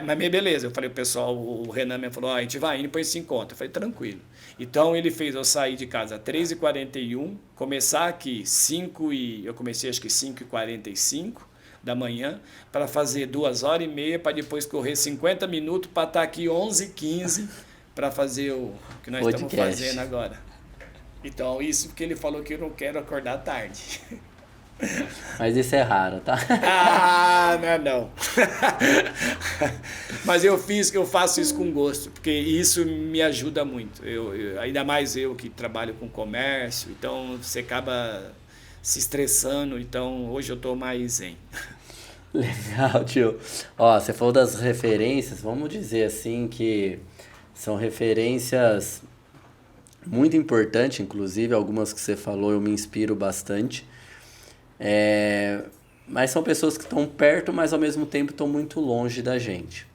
S2: Mas beleza, eu falei, o pessoal, o Renan me falou, a gente vai indo, depois se encontra. Eu falei, tranquilo. Então, ele fez eu sair de casa às 3h41, começar aqui eu comecei acho que 5h45 da manhã, para fazer 2h30, para depois correr 50 minutos, para estar aqui 11h15, para fazer o que nós estamos fazendo agora. Então, isso porque ele falou que eu não quero acordar tarde.
S1: Mas isso é raro, tá?
S2: Não. Mas eu faço isso com gosto, porque isso me ajuda muito. Ainda mais eu que trabalho com comércio, então você acaba se estressando, então hoje eu tô mais zen.
S1: Legal, tio. Ó, você falou das referências, vamos dizer assim que são referências muito importantes, inclusive algumas que você falou eu me inspiro bastante. Mas são pessoas que estão perto, mas ao mesmo tempo estão muito longe da gente.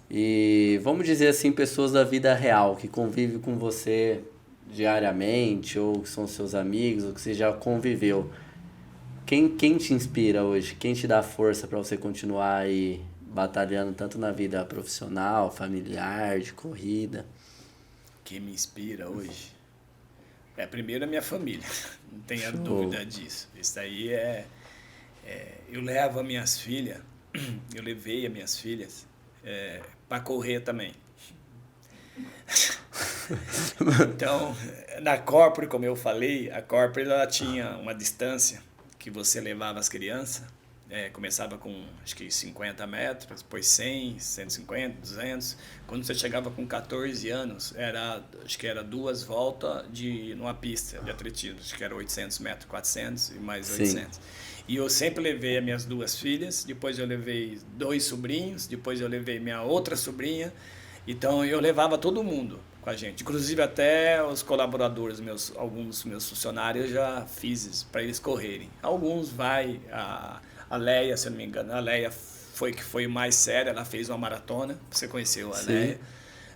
S1: E vamos dizer assim, pessoas da vida real, que convivem com você diariamente, ou que são seus amigos, ou que você já conviveu. Quem te inspira hoje? Quem te dá força para você continuar aí batalhando tanto na vida profissional, familiar, de corrida?
S2: Quem me inspira hoje? Primeiro a minha família, não tenha
S1: Show.
S2: Dúvida disso. Isso aí eu levo as minhas filhas, eu levei as minhas filhas para correr também. Então, na Corpore, como eu falei, a Corpore ela tinha uma distância que você levava as crianças, começava com acho que 50 metros, depois 100, 150, 200. Quando você chegava com 14 anos, acho que era 2 voltas numa pista de atletismo, acho que era 800 metros, 400 e mais 800. Sim. E eu sempre levei as minhas 2 filhas, depois eu levei 2 sobrinhos, depois eu levei minha outra sobrinha. Então eu levava todo mundo com a gente, inclusive até os colaboradores, alguns meus funcionários eu já fiz para eles correrem. Alguns a Leia, se eu não me engano, a Leia foi mais séria, ela fez uma maratona, você conheceu a Leia.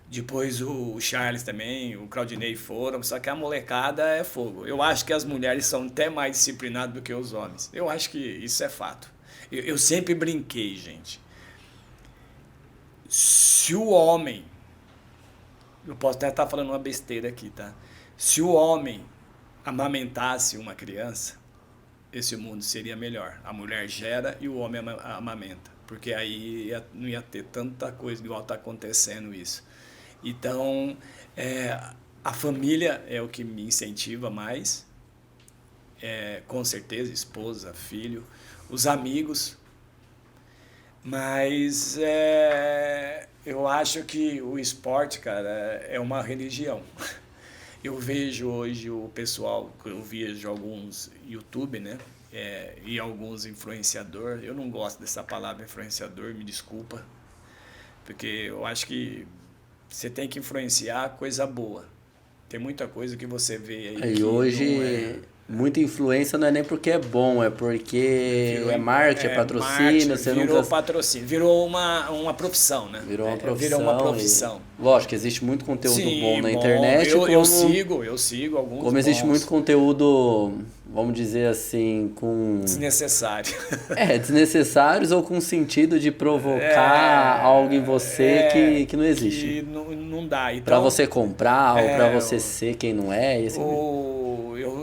S2: Depois o Charles também, o Claudinei foram, só que a molecada é fogo. Eu acho que as mulheres são até mais disciplinadas do que os homens. Eu acho que isso é fato. Eu sempre brinquei, gente. Se o homem, eu posso até estar falando uma besteira aqui, tá? Se o homem amamentasse uma criança, esse mundo seria melhor. A mulher gera e o homem amamenta. Porque aí não ia ter tanta coisa igual está acontecendo isso. Então, a família é o que me incentiva mais. Com certeza, esposa, filho, os amigos. Mas eu acho que o esporte, cara, é uma religião. Eu vejo hoje o pessoal, eu vejo alguns YouTube, né? E alguns influenciadores. Eu não gosto dessa palavra influenciador, me desculpa. Porque eu acho que você tem que influenciar coisa boa. Tem muita coisa que você vê aí que
S1: hoje muita influência não é nem porque é bom, é porque é marketing, é patrocínio, você
S2: virou
S1: nunca...
S2: patrocínio, virou uma profissão, né?
S1: Virou uma profissão.
S2: Virou uma profissão.
S1: Lógico, existe muito conteúdo bom na
S2: bom.
S1: internet.
S2: Eu sigo alguns
S1: Como existe
S2: bons.
S1: muito conteúdo, vamos dizer assim, com...
S2: Desnecessário.
S1: Desnecessários ou com sentido de provocar algo em você que não existe.
S2: Que não dá. Então,
S1: pra você comprar ou pra você ser quem não é.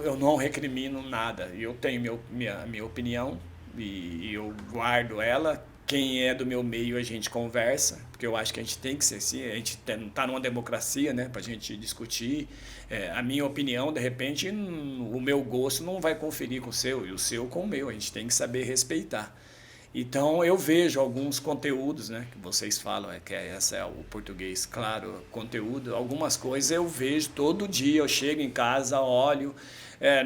S2: Eu não recrimino nada. Eu tenho minha opinião e eu guardo ela. Quem é do meu meio a gente conversa, porque eu acho que a gente tem que ser assim, a gente está numa democracia, né, para a gente discutir. A minha opinião, de repente, o meu gosto não vai conferir com o seu, e o seu com o meu, a gente tem que saber respeitar. Então eu vejo alguns conteúdos, né, que vocês falam, essa é o português, claro, conteúdo, algumas coisas eu vejo todo dia, eu chego em casa, olho,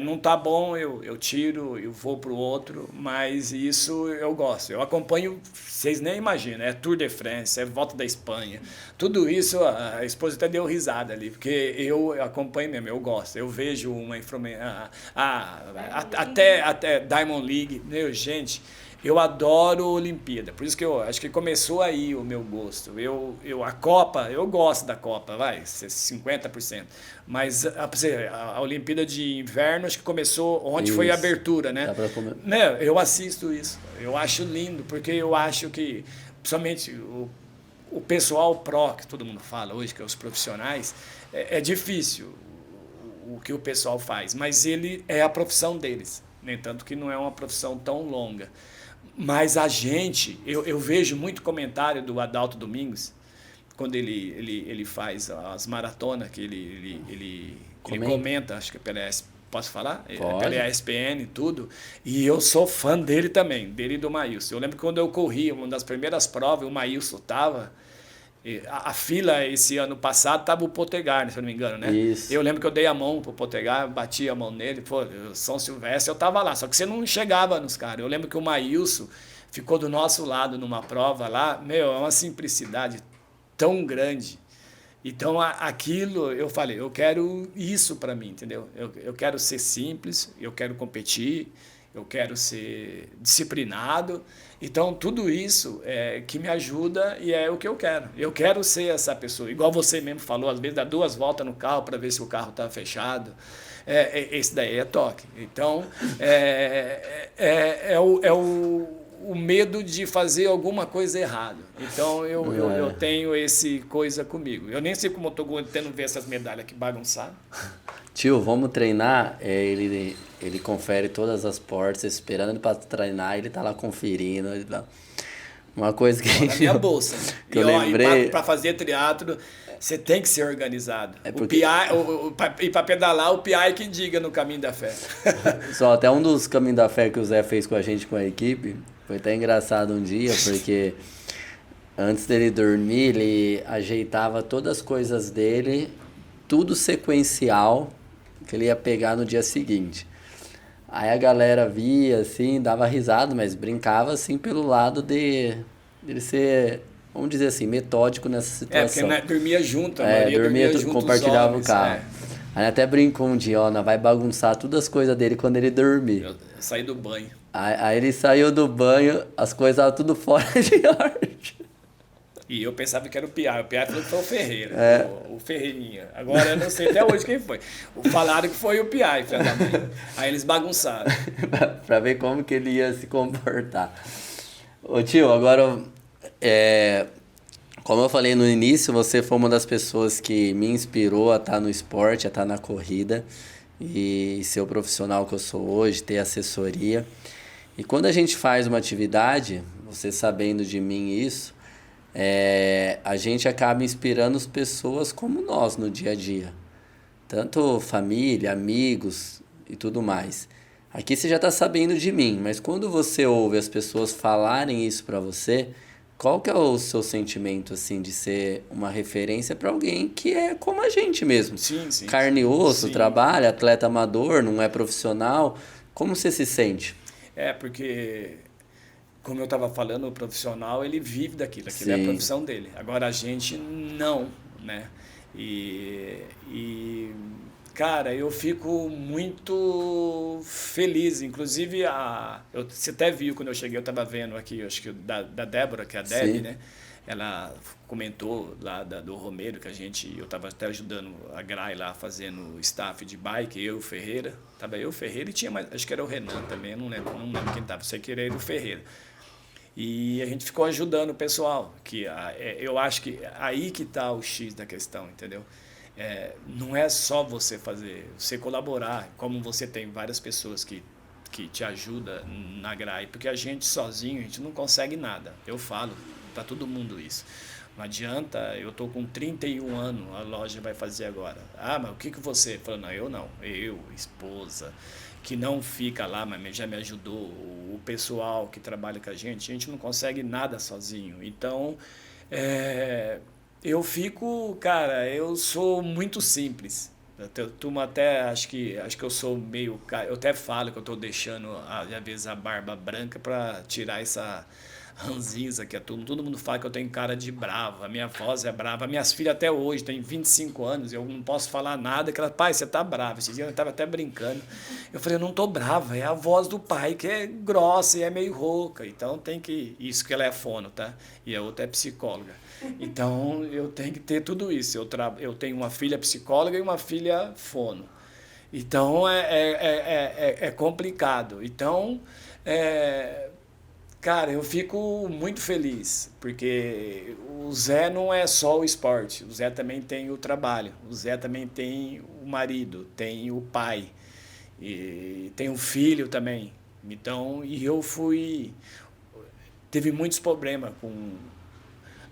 S2: não tá bom, eu tiro, eu vou pro outro, mas isso eu gosto. Eu acompanho, vocês nem imaginam, Tour de France, Volta da Espanha, tudo isso, a esposa até deu risada ali, porque eu acompanho mesmo, eu gosto. Eu vejo uma até Diamond League, meu, gente, eu adoro Olimpíada, por isso que eu acho que começou aí o meu gosto. A Copa, eu gosto da Copa, vai, 50%. Mas a Olimpíada de Inverno, acho que começou, ontem foi a abertura, né? Eu assisto isso, eu acho lindo, porque eu acho que, principalmente o pessoal pró, que todo mundo fala hoje, que é os profissionais, é difícil o que o pessoal faz, mas ele é a profissão deles, nem tanto que não é uma profissão tão longa. Mas a gente, eu vejo muito comentário do Adalto Domingos, quando ele faz as maratonas, que ele comenta, acho que é pela posso falar? Pela ESPN e tudo, e eu sou fã dele também, dele e do Maílson. Eu lembro que quando eu corri, uma das primeiras provas, o Maílson estava... A fila esse ano passado estava o Potegar, se eu não me engano, né?
S1: Isso.
S2: Eu lembro que eu dei a mão pro Potegar, bati a mão nele, São Silvestre, eu estava lá, só que você não chegava nos caras. Eu lembro que o Maílson ficou do nosso lado numa prova lá, é uma simplicidade tão grande. Então, aquilo, eu falei, eu quero isso para mim, entendeu? Eu quero ser simples, eu quero competir, eu quero ser disciplinado. Então, tudo isso é que me ajuda e é o que eu quero. Eu quero ser essa pessoa. Igual você mesmo falou, às vezes dá 2 voltas no carro para ver se o carro está fechado. Esse daí é toque. Então, o medo de fazer alguma coisa errada. Então, eu tenho esse coisa comigo. Eu nem sei como eu estou tentando ver essas medalhas aqui bagunçadas.
S1: Tio, vamos treinar? Ele confere todas as portas, esperando ele para treinar, ele tá lá conferindo. Uma coisa que...
S2: Na minha bolsa.
S1: Que eu lembrei...
S2: Para fazer triatlo, você tem que ser organizado. E para pedalar, o PI que diga no Caminho da Fé.
S1: Só até um dos Caminhos da Fé que o Zé fez com a gente, com a equipe, foi até engraçado um dia, porque antes dele dormir, ele ajeitava todas as coisas dele, tudo sequencial, que ele ia pegar no dia seguinte. Aí a galera via, assim, dava risada, mas brincava, assim, pelo lado dele ser, vamos dizer assim, metódico nessa situação.
S2: Porque dormia junto, a maioria dormia junto,
S1: compartilhava o carro. Aí até brincou um dia, vai bagunçar todas as coisas dele quando ele dormir.
S2: Eu saí do banho.
S1: Aí ele saiu do banho, as coisas estavam tudo fora de ordem.
S2: E eu pensava que era o Piá. O Piá falou que foi o Ferreira, o Ferreirinha. Agora eu não sei até hoje quem foi. Falaram que foi o Piá, filho da mãe. Aí eles bagunçaram.
S1: Pra ver como que ele ia se comportar. Ô tio, agora Como eu falei no início, você foi uma das pessoas que me inspirou a estar no esporte, a estar na corrida e ser o profissional que eu sou hoje, ter assessoria. E quando a gente faz uma atividade, você sabendo de mim isso, a gente acaba inspirando as pessoas como nós no dia a dia. Tanto família, amigos e tudo mais. Aqui você já está sabendo de mim, mas quando você ouve as pessoas falarem isso para você, qual que é o seu sentimento assim de ser uma referência para alguém que é como a gente mesmo?
S2: Sim, sim.
S1: Carne e osso,
S2: Sim.
S1: trabalha, atleta amador, não é profissional. Como você se sente?
S2: Porque, como eu estava falando, o profissional, ele vive daquilo, aquilo é a
S1: Sim,
S2: profissão dele. Agora, a gente não, né? E cara, eu fico muito feliz. Inclusive, você até viu quando eu cheguei, eu estava vendo aqui, acho que da Débora, que é a Deb,
S1: sim,
S2: né? Ela comentou lá do Romero, que eu estava até ajudando a Grai lá, fazendo staff de bike, eu, o Ferreira. Tava eu, o Ferreira, e tinha mais, acho que era o Renan também, não lembro quem estava, sei que era o Ferreira. E a gente ficou ajudando o pessoal, eu acho que aí que está o X da questão, entendeu? Não é só você fazer, você colaborar, como você tem várias pessoas que te ajudam na GRAI, porque a gente sozinho, a gente não consegue nada. Eu falo para todo mundo isso. Não adianta, eu tô com 31 anos, a loja vai fazer agora. Ah, mas o que você? Falando, não, eu, esposa, que não fica lá, mas já me ajudou, o pessoal que trabalha com a gente não consegue nada sozinho. Então, eu fico, cara, eu sou muito simples. Turma até acho que eu sou meio, eu até falo que eu tô deixando às vezes a barba branca para tirar essa ranzinza que é tudo. Todo mundo fala que eu tenho cara de bravo, a minha voz é brava. Minhas filhas até hoje têm 25 anos, eu não posso falar nada, que ela, pai, você tá bravo. Esse dia eu tava até brincando. Eu falei, eu não tô brava, é a voz do pai que é grossa e é meio rouca. Então tem que, isso que ela é fono, tá? E a outra é psicóloga. Então eu tenho que ter tudo isso. Eu tenho uma filha psicóloga e uma filha fono. Então é complicado. Então, cara, eu fico muito feliz, porque o Zé não é só o esporte, o Zé também tem o trabalho, o Zé também tem o marido, tem o pai, e tem um filho também. Então, e eu teve muitos problemas com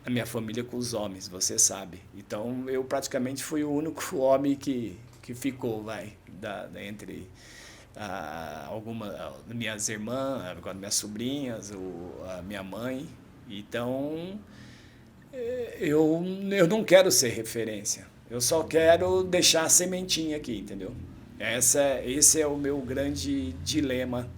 S2: a minha família, com os homens, você sabe. Então, eu praticamente fui o único homem que ficou, entre algumas minhas irmãs, agora minhas sobrinhas, a minha mãe. Então, eu não quero ser referência. Eu só quero deixar a sementinha aqui, entendeu? Esse é o meu grande dilema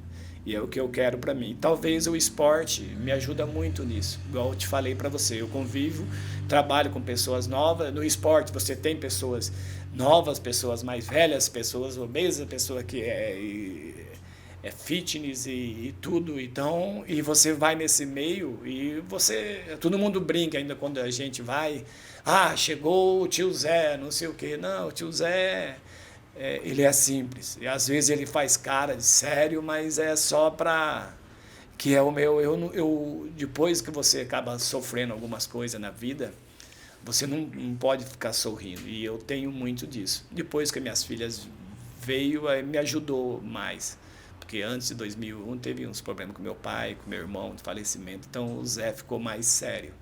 S2: e é o que eu quero para mim. Talvez o esporte me ajuda muito nisso. Igual eu te falei para você, eu convivo, trabalho com pessoas novas. No esporte você tem pessoas novas, pessoas mais velhas, pessoas obesas, pessoa que é fitness e tudo. Então, e você vai nesse meio e todo mundo brinca ainda quando a gente vai. Ah, chegou o tio Zé, não sei o quê. Não, o tio Zé ele é simples. E às vezes ele faz cara de sério, mas é só para que é o meu. Depois que você acaba sofrendo algumas coisas na vida, você não pode ficar sorrindo. E eu tenho muito disso. Depois que minhas filhas veio, me ajudou mais. Porque antes de 2001 teve uns problemas com meu pai, com meu irmão, de falecimento. Então o Zé ficou mais sério.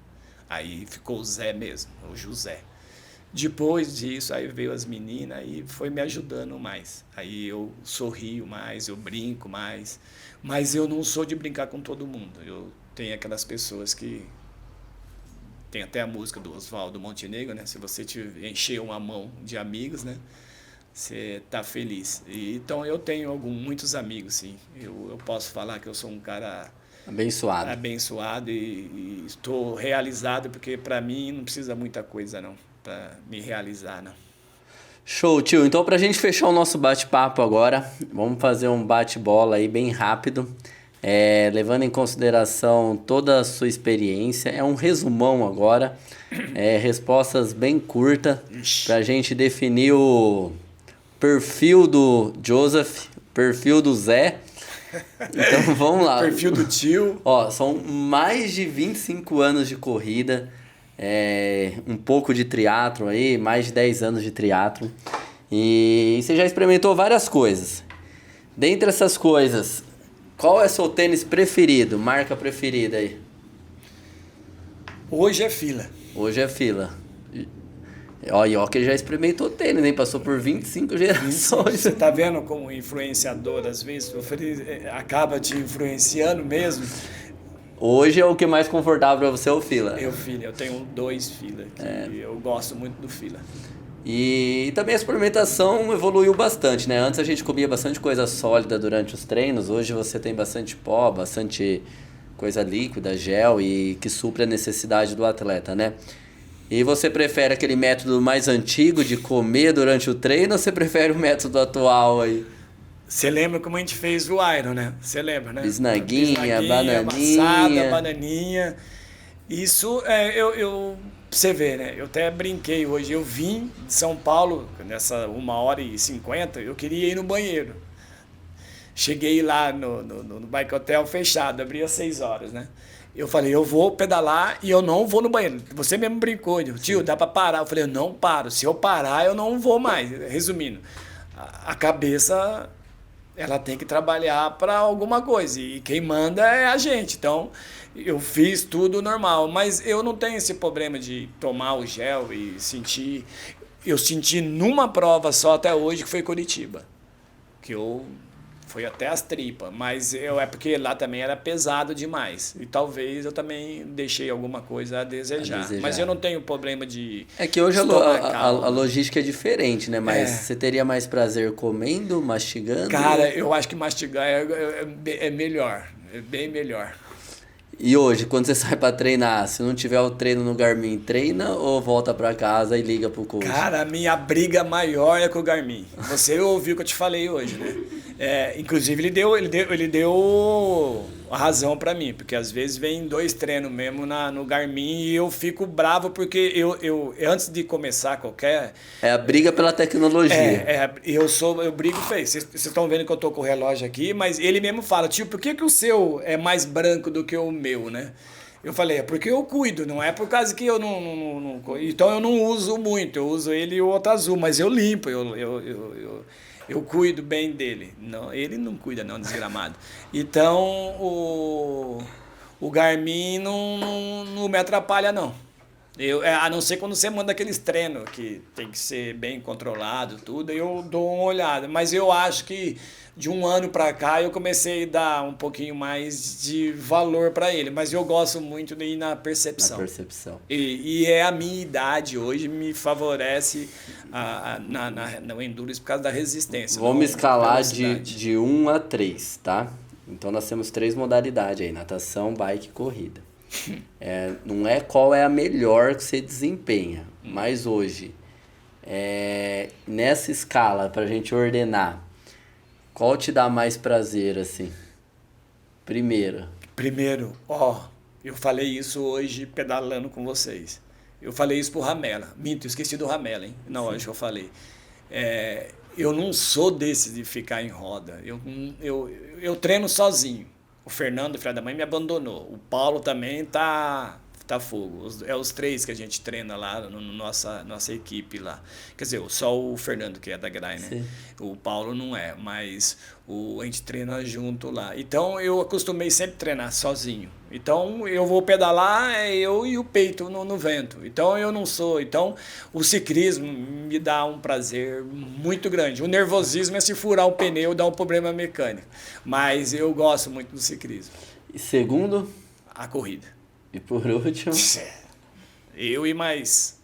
S2: Aí ficou o Zé mesmo, o José. Depois disso, aí veio as meninas e foi me ajudando mais. Aí eu sorrio mais, eu brinco mais. Mas eu não sou de brincar com todo mundo. Eu tenho aquelas pessoas que... Tem até a música do Oswaldo Montenegro, né? Se você encher uma mão de amigos, né? Você tá feliz. Então eu tenho muitos amigos, sim. Eu posso falar que eu sou um cara
S1: abençoado.
S2: abençoado e estou realizado, porque para mim não precisa muita coisa, não, para me realizar, não.
S1: Show, tio. Então, pra gente fechar o nosso bate-papo agora, vamos fazer um bate-bola aí bem rápido. Levando em consideração toda a sua experiência, é um resumão agora, respostas bem curtas, pra gente definir o perfil do Joseph, perfil do Zé. Então vamos lá.
S2: Perfil do tio.
S1: Ó, são mais de 25 anos de corrida. um pouco de triatlo aí, mais de 10 anos de triatlo. E você já experimentou várias coisas. Dentre essas coisas, qual é seu tênis preferido, marca preferida aí?
S2: Hoje é Fila.
S1: Hoje é Fila. Ó, e ó que ele já experimentou tênis, hein? Passou por 25 gerações.
S2: Você tá vendo como influenciador, às vezes, acaba te influenciando mesmo?
S1: Hoje é o que é mais confortável pra você é o Fila.
S2: Eu tenho 2 Fila, que eu gosto muito do Fila.
S1: E também a experimentação evoluiu bastante, né? Antes a gente comia bastante coisa sólida durante os treinos, hoje você tem bastante pó, bastante coisa líquida, gel e que supre a necessidade do atleta, né? E você prefere aquele método mais antigo de comer durante o treino ou você prefere o método atual aí?
S2: Você lembra como a gente fez o Iron, né? Você lembra, né?
S1: Bisnaguinha, bananinha.
S2: Amassada, bananinha. Isso, você vê, né? Eu até brinquei hoje. Eu vim de São Paulo, nessa 1h50, eu queria ir no banheiro. Cheguei lá no Bike Hotel fechado, abria às 6 horas, né? Eu falei, eu vou pedalar e eu não vou no banheiro. Você mesmo brincou, tio, dá pra parar. Eu falei, eu não paro. Se eu parar, eu não vou mais. Resumindo, a cabeça, ela tem que trabalhar para alguma coisa. E quem manda é a gente. Então, eu fiz tudo normal. Mas eu não tenho esse problema de tomar o gel e sentir... Eu senti numa prova só até hoje, que foi Curitiba. Que eu... Foi até as tripas, mas é porque lá também era pesado demais. E talvez eu também deixei alguma coisa a desejar. Mas eu não tenho problema de...
S1: É que hoje a logística é diferente, né? Mas você teria mais prazer comendo, mastigando?
S2: Cara, eu acho que mastigar é melhor. É bem melhor.
S1: E hoje, quando você sai pra treinar, se não tiver o treino no Garmin, treina ou volta pra casa e liga pro coach?
S2: Cara, a minha briga maior é com o Garmin. Você ouviu o que eu te falei hoje, né? Inclusive, ele deu a razão pra mim, porque às vezes vem 2 treinos mesmo no Garmin e eu fico bravo porque eu antes de começar qualquer...
S1: É a briga pela tecnologia.
S2: Eu brigo feio. Vocês estão vendo que eu tô com o relógio aqui, mas ele mesmo fala, tio, por que o seu é mais branco do que o meu, né? Eu falei, é porque eu cuido, não é por causa que eu não então eu não uso muito, eu uso ele e o outro azul, mas eu limpo, eu cuido bem dele. Não, ele não cuida não, desgramado. Então o Garmin não me atrapalha não. A não ser quando você manda aqueles treinos que tem que ser bem controlado, tudo, eu dou uma olhada. Mas eu acho que de um ano para cá eu comecei a dar um pouquinho mais de valor para ele. Mas eu gosto muito de ir na percepção.
S1: Na percepção.
S2: E é a minha idade hoje me favorece no Endurance por causa da resistência.
S1: Vamos escalar de 1 a 3, tá? Então nós temos 3 modalidades aí, natação, bike e corrida. Não é qual é a melhor que você desempenha, mas hoje, nessa escala, pra gente ordenar, qual te dá mais prazer, assim? Primeiro,
S2: eu falei isso hoje pedalando com vocês. Eu falei isso pro Ramela. Minto, eu esqueci do Ramela, hein? Na hora que eu falei. Eu não sou desse de ficar em roda. Eu treino sozinho. O Fernando, filho da mãe, me abandonou. O Paulo também tá fogo. É os 3 que a gente treina lá, nossa equipe lá. Quer dizer, só o Fernando, que é da Grai, né?
S1: Sim.
S2: O Paulo não é, mas a gente treina junto lá. Então, eu acostumei sempre a treinar sozinho. Então, eu vou pedalar, eu e o peito no vento. Então, eu não sou... Então, o ciclismo me dá um prazer muito grande. O nervosismo é se furar o pneu, dá um problema mecânico. Mas eu gosto muito do ciclismo.
S1: E segundo?
S2: A corrida.
S1: E por último?
S2: Eu e mais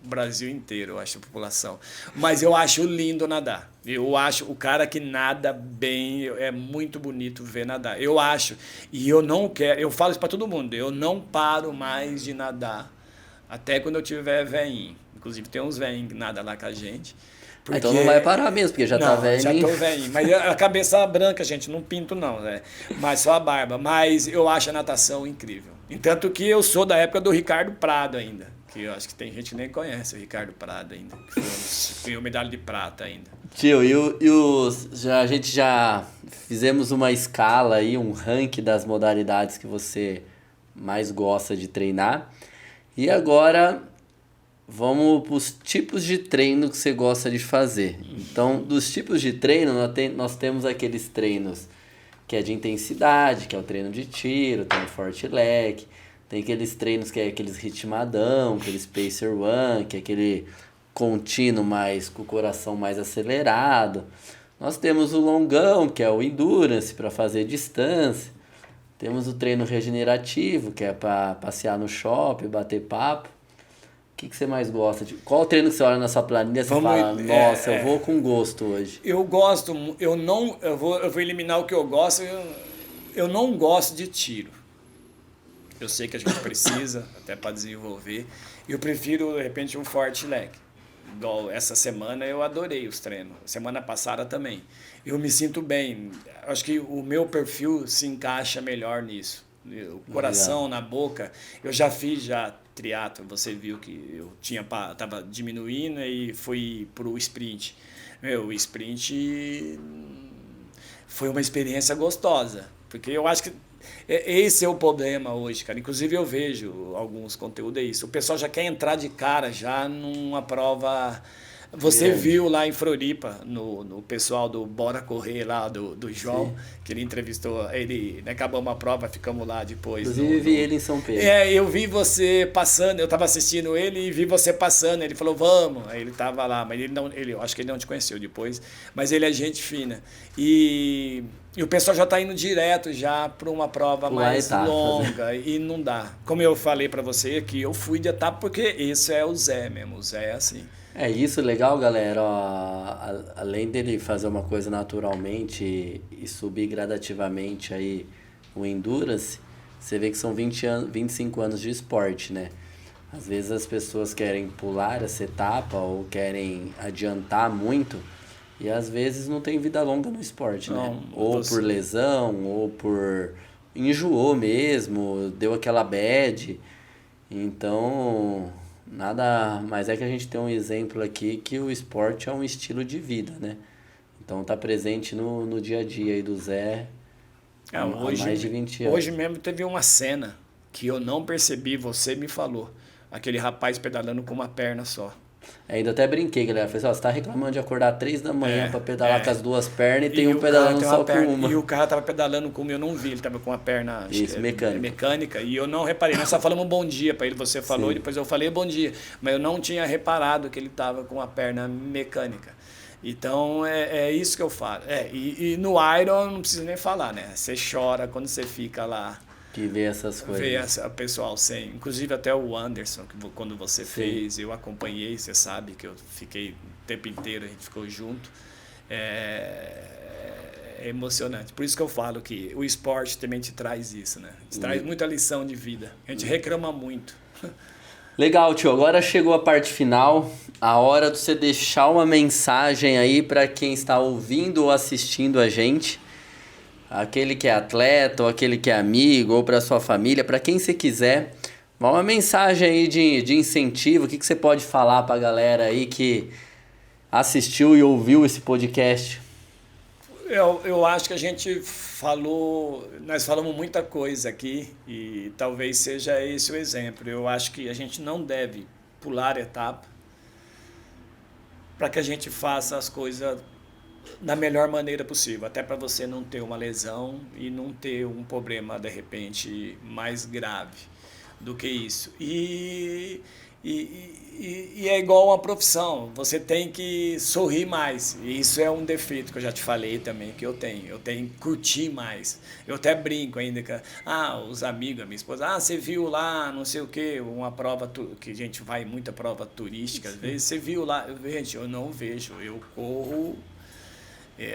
S2: o Brasil inteiro, eu acho, a população. Mas eu acho lindo nadar. Eu acho o cara que nada bem, é muito bonito ver nadar. Eu acho. E eu não quero, eu falo isso para todo mundo, eu não paro mais de nadar até quando eu tiver velhinho. Inclusive tem uns velhinhos que nadam lá com a gente.
S1: Porque... Então não vai parar mesmo, porque já tá velho.
S2: Já tô velhinho. Mas a cabeça branca, gente, não pinto não, né? Mas só a barba. Mas eu acho a natação incrível. Tanto que eu sou da época do Ricardo Prado ainda. Que eu acho que tem gente que nem conhece o Ricardo Prado ainda. Que ganhou medalha de prata ainda.
S1: Tio, a gente já fizemos uma escala aí, um ranking das modalidades que você mais gosta de treinar. E agora vamos para os tipos de treino que você gosta de fazer. Então, dos tipos de treino, nós temos aqueles treinos que é de intensidade, que é o treino de tiro, tem o forte leg, tem aqueles treinos que é aqueles ritmadão, aqueles pacer one, que é aquele contínuo mais com o coração mais acelerado. Nós temos o longão, que é o endurance para fazer distância. Temos o treino regenerativo, que é para passear no shopping, bater papo. O que você mais gosta? Qual treino que você olha na sua planilha e você fala, nossa, eu vou com gosto hoje?
S2: Eu gosto, eu vou eliminar o que eu gosto, eu não gosto de tiro. Eu sei que a gente precisa, até para desenvolver. Eu prefiro, de repente, um forte leg. Igual essa semana eu adorei os treinos. Semana passada também. Eu me sinto bem. Acho que o meu perfil se encaixa melhor nisso. O coração na boca. Eu já fiz triatlo. Você viu que eu tava diminuindo e fui pro sprint. O sprint foi uma experiência gostosa. Porque eu acho que esse é o problema hoje, cara. Inclusive eu vejo alguns conteúdos, é isso. O pessoal já quer entrar de cara já numa prova. Você viu lá em Floripa, no pessoal do Bora Correr lá, do João, sim, que ele entrevistou, ele, né, acabamos a prova, ficamos lá depois.
S1: Inclusive vi ele em São Pedro.
S2: Eu vi você passando, eu estava assistindo ele e vi você passando, ele falou, vamos, aí ele estava lá, mas eu acho que ele não te conheceu depois, mas ele é gente fina. E o pessoal já está indo direto já para uma prova mais longa e não dá. Como eu falei para você aqui, eu fui de etapa porque esse é o Zé mesmo, o Zé é assim.
S1: É isso, legal, galera. Ó, além dele fazer uma coisa naturalmente e subir gradativamente aí o Endurance, você vê que são 25 anos de esporte, né? Às vezes as pessoas querem pular essa etapa ou querem adiantar muito e às vezes não tem vida longa no esporte, né? Ou por lesão, ou por enjoou mesmo, deu aquela bad. Então, nada mais é que a gente tem um exemplo aqui que o esporte é um estilo de vida, né? Então tá presente no dia a dia aí do Zé há mais de 20 anos.
S2: Hoje mesmo teve uma cena que eu não percebi, você me falou. Aquele rapaz pedalando com uma perna só.
S1: Ainda até brinquei, galera. Falei assim, você tá reclamando de acordar 3 da manhã pra pedalar com as duas pernas e tem um pedalando só com uma.
S2: E o cara tava pedalando com uma, eu não vi, ele tava com a perna mecânica. E eu não reparei, nós só falamos bom dia pra ele, você falou, e depois eu falei bom dia. Mas eu não tinha reparado que ele tava com a perna mecânica. Então é isso que eu falo. E no Iron não precisa nem falar, né? Você chora quando você fica lá.
S1: Que vê essas coisas.
S2: Vê o pessoal sem. Inclusive até o Anderson, que quando você fez, eu acompanhei, você sabe que eu fiquei o tempo inteiro, a gente ficou junto. É emocionante. Por isso que eu falo que o esporte também te traz isso, né? Te traz muita lição de vida. A gente reclama muito.
S1: Legal, tio. Agora chegou a parte final. A hora de você deixar uma mensagem aí para quem está ouvindo ou assistindo a gente. Aquele que é atleta, ou aquele que é amigo, ou para sua família, para quem você quiser. Uma mensagem aí de incentivo, o que você pode falar para a galera aí que assistiu e ouviu esse podcast?
S2: Eu acho que a gente nós falamos muita coisa aqui e talvez seja esse o exemplo. Eu acho que a gente não deve pular etapa para que a gente faça as coisas da melhor maneira possível, até para você não ter uma lesão e não ter um problema, de repente, mais grave do que isso. E é igual uma profissão, você tem que sorrir mais. E isso é um defeito que eu já te falei também, que eu tenho. Eu tenho que curtir mais. Eu até brinco ainda com os amigos, a minha esposa, você viu lá, não sei o quê, uma prova, que a gente vai em muita prova turística, às vezes, você viu lá, gente, eu não vejo, eu corro.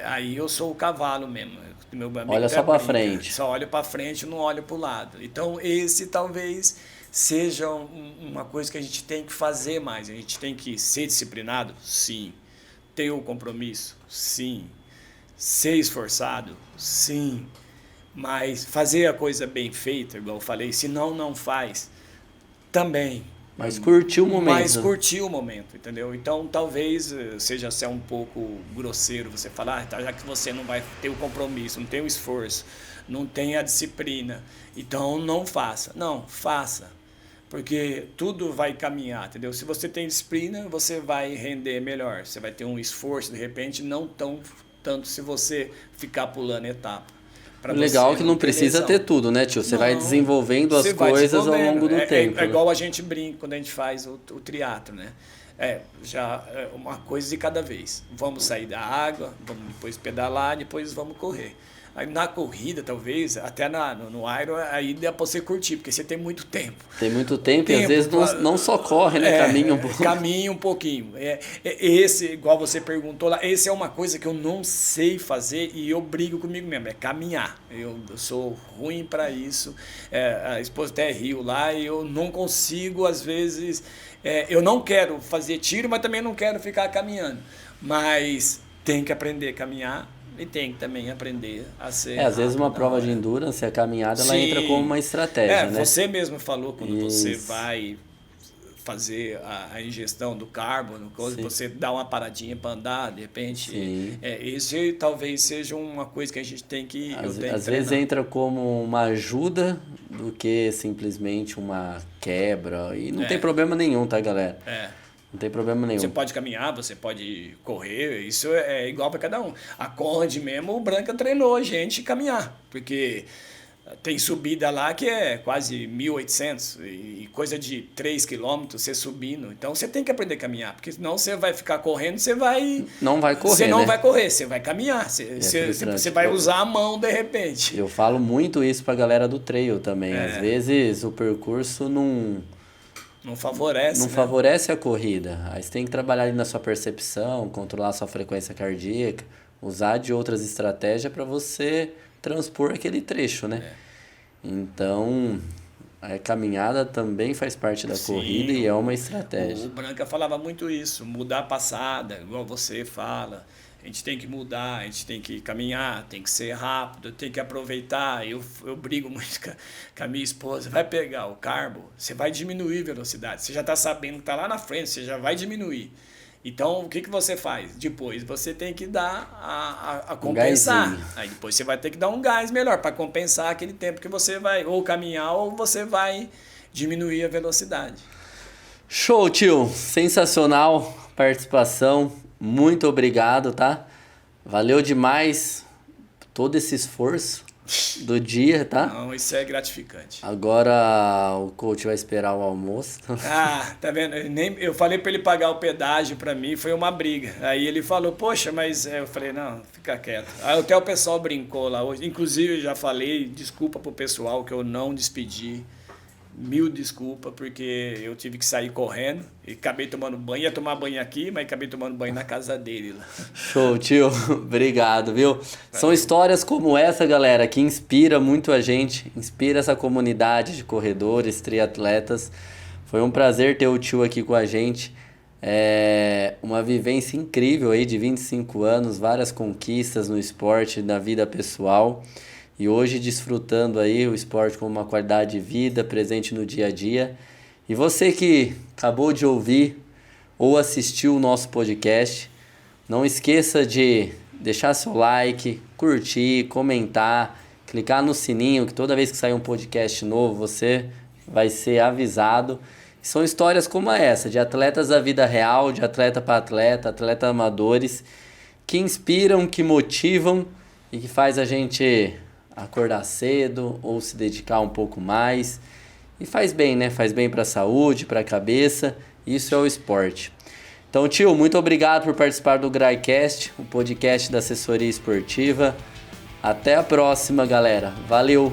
S2: Aí eu sou o cavalo mesmo. Meu amigo
S1: olha só para frente.
S2: Só olho para frente, não olho para o lado. Então esse talvez seja uma coisa que a gente tem que fazer mais. A gente tem que ser disciplinado? Sim. Ter o compromisso? Sim. Ser esforçado? Sim. Mas fazer a coisa bem feita, igual eu falei, se não faz, também.
S1: Mas curtir o momento.
S2: Entendeu? Então, talvez seja ser um pouco grosseiro você falar, já que você não vai ter o compromisso, não tem o esforço, não tem a disciplina, então não faça. Não, faça. Porque tudo vai caminhar, entendeu? Se você tem disciplina, você vai render melhor. Você vai ter um esforço, de repente, não tanto se você ficar pulando etapa.
S1: O legal é que não precisa ter tudo, né, tio? Você vai desenvolvendo as coisas ao longo do tempo.
S2: É igual a gente brinca quando a gente faz o triatlo, né? Já é uma coisa de cada vez. Vamos sair da água, vamos depois pedalar, depois vamos correr. Aí na corrida, talvez, até no Iron, aí dá pra você curtir, porque você tem muito tempo.
S1: Tem muito tempo e às vezes não só corre, né? Caminha um pouco.
S2: Caminha um pouquinho. Esse, igual você perguntou lá, esse é uma coisa que eu não sei fazer e eu brigo comigo mesmo, é caminhar. Eu sou ruim para isso. A esposa até riu lá e eu não consigo, às vezes... eu não quero fazer tiro, mas também não quero ficar caminhando. Mas tem que aprender a caminhar. E tem que também aprender a ser...
S1: às vezes uma prova de endurance, a caminhada, ela entra como uma estratégia, né?
S2: Você mesmo falou quando você vai fazer a ingestão do carbono, quando você dá uma paradinha para andar, de repente... Isso talvez seja uma coisa que a gente tem que...
S1: Às vezes entra como uma ajuda do que simplesmente uma quebra. E não tem problema nenhum, tá, galera? Não tem problema nenhum.
S2: Você pode caminhar, você pode correr, isso é igual para cada um. A Conde mesmo, o Branca treinou a gente caminhar, porque tem subida lá que é quase 1.800 e coisa de 3 quilômetros você subindo. Então você tem que aprender a caminhar, porque senão você vai ficar correndo, você vai...
S1: Não vai correr,
S2: Você não vai correr, você vai caminhar, você vai usar a mão de repente.
S1: Eu falo muito isso pra galera do trail também. Às vezes o percurso não
S2: favorece.
S1: Não favorece a corrida. Aí você tem que trabalhar ali na sua percepção, controlar a sua frequência cardíaca, usar de outras estratégias para você transpor aquele trecho, né? Então, a caminhada também faz parte da corrida e é uma estratégia.
S2: O Branca falava muito isso, mudar a passada, igual você fala. A gente tem que mudar, a gente tem que caminhar, tem que ser rápido, tem que aproveitar. Eu brigo muito com a minha esposa. Vai pegar o carbo, você vai diminuir a velocidade. Você já está sabendo que está lá na frente, você já vai diminuir. Então, o que você faz? Depois você tem que dar a compensar. Aí depois você vai ter que dar um gás melhor para compensar aquele tempo que você vai ou caminhar ou você vai diminuir a velocidade.
S1: Show, tio! Sensacional participação. Muito obrigado, tá? Valeu demais todo esse esforço do dia, tá?
S2: Não, isso é gratificante.
S1: Agora o coach vai esperar o almoço.
S2: Tá vendo? Eu falei para ele pagar o pedágio para mim, foi uma briga. Aí ele falou, poxa, mas... Eu falei, não, fica quieto. Aí até o pessoal brincou lá hoje. Inclusive, eu já falei, desculpa pro pessoal que eu não despedi. 1000 desculpas, porque eu tive que sair correndo e acabei tomando banho. Ia tomar banho aqui, mas acabei tomando banho na casa dele lá.
S1: Show, tio. Obrigado, viu? São histórias como essa, galera, que inspira muito a gente, inspira essa comunidade de corredores, triatletas. Foi um prazer ter o tio aqui com a gente. Uma vivência incrível aí de 25 anos, várias conquistas no esporte, na vida pessoal. E hoje desfrutando aí o esporte como uma qualidade de vida, presente no dia a dia. E você que acabou de ouvir ou assistiu o nosso podcast, não esqueça de deixar seu like, curtir, comentar, clicar no sininho, que toda vez que sair um podcast novo, você vai ser avisado. São histórias como essa, de atletas da vida real, de atleta para atleta, atleta amadores, que inspiram, que motivam e que faz a gente acordar cedo ou se dedicar um pouco mais. E faz bem, né? Faz bem para a saúde, para a cabeça. Isso é o esporte. Então, tio, muito obrigado por participar do GraiCast, o podcast da assessoria esportiva. Até a próxima, galera. Valeu!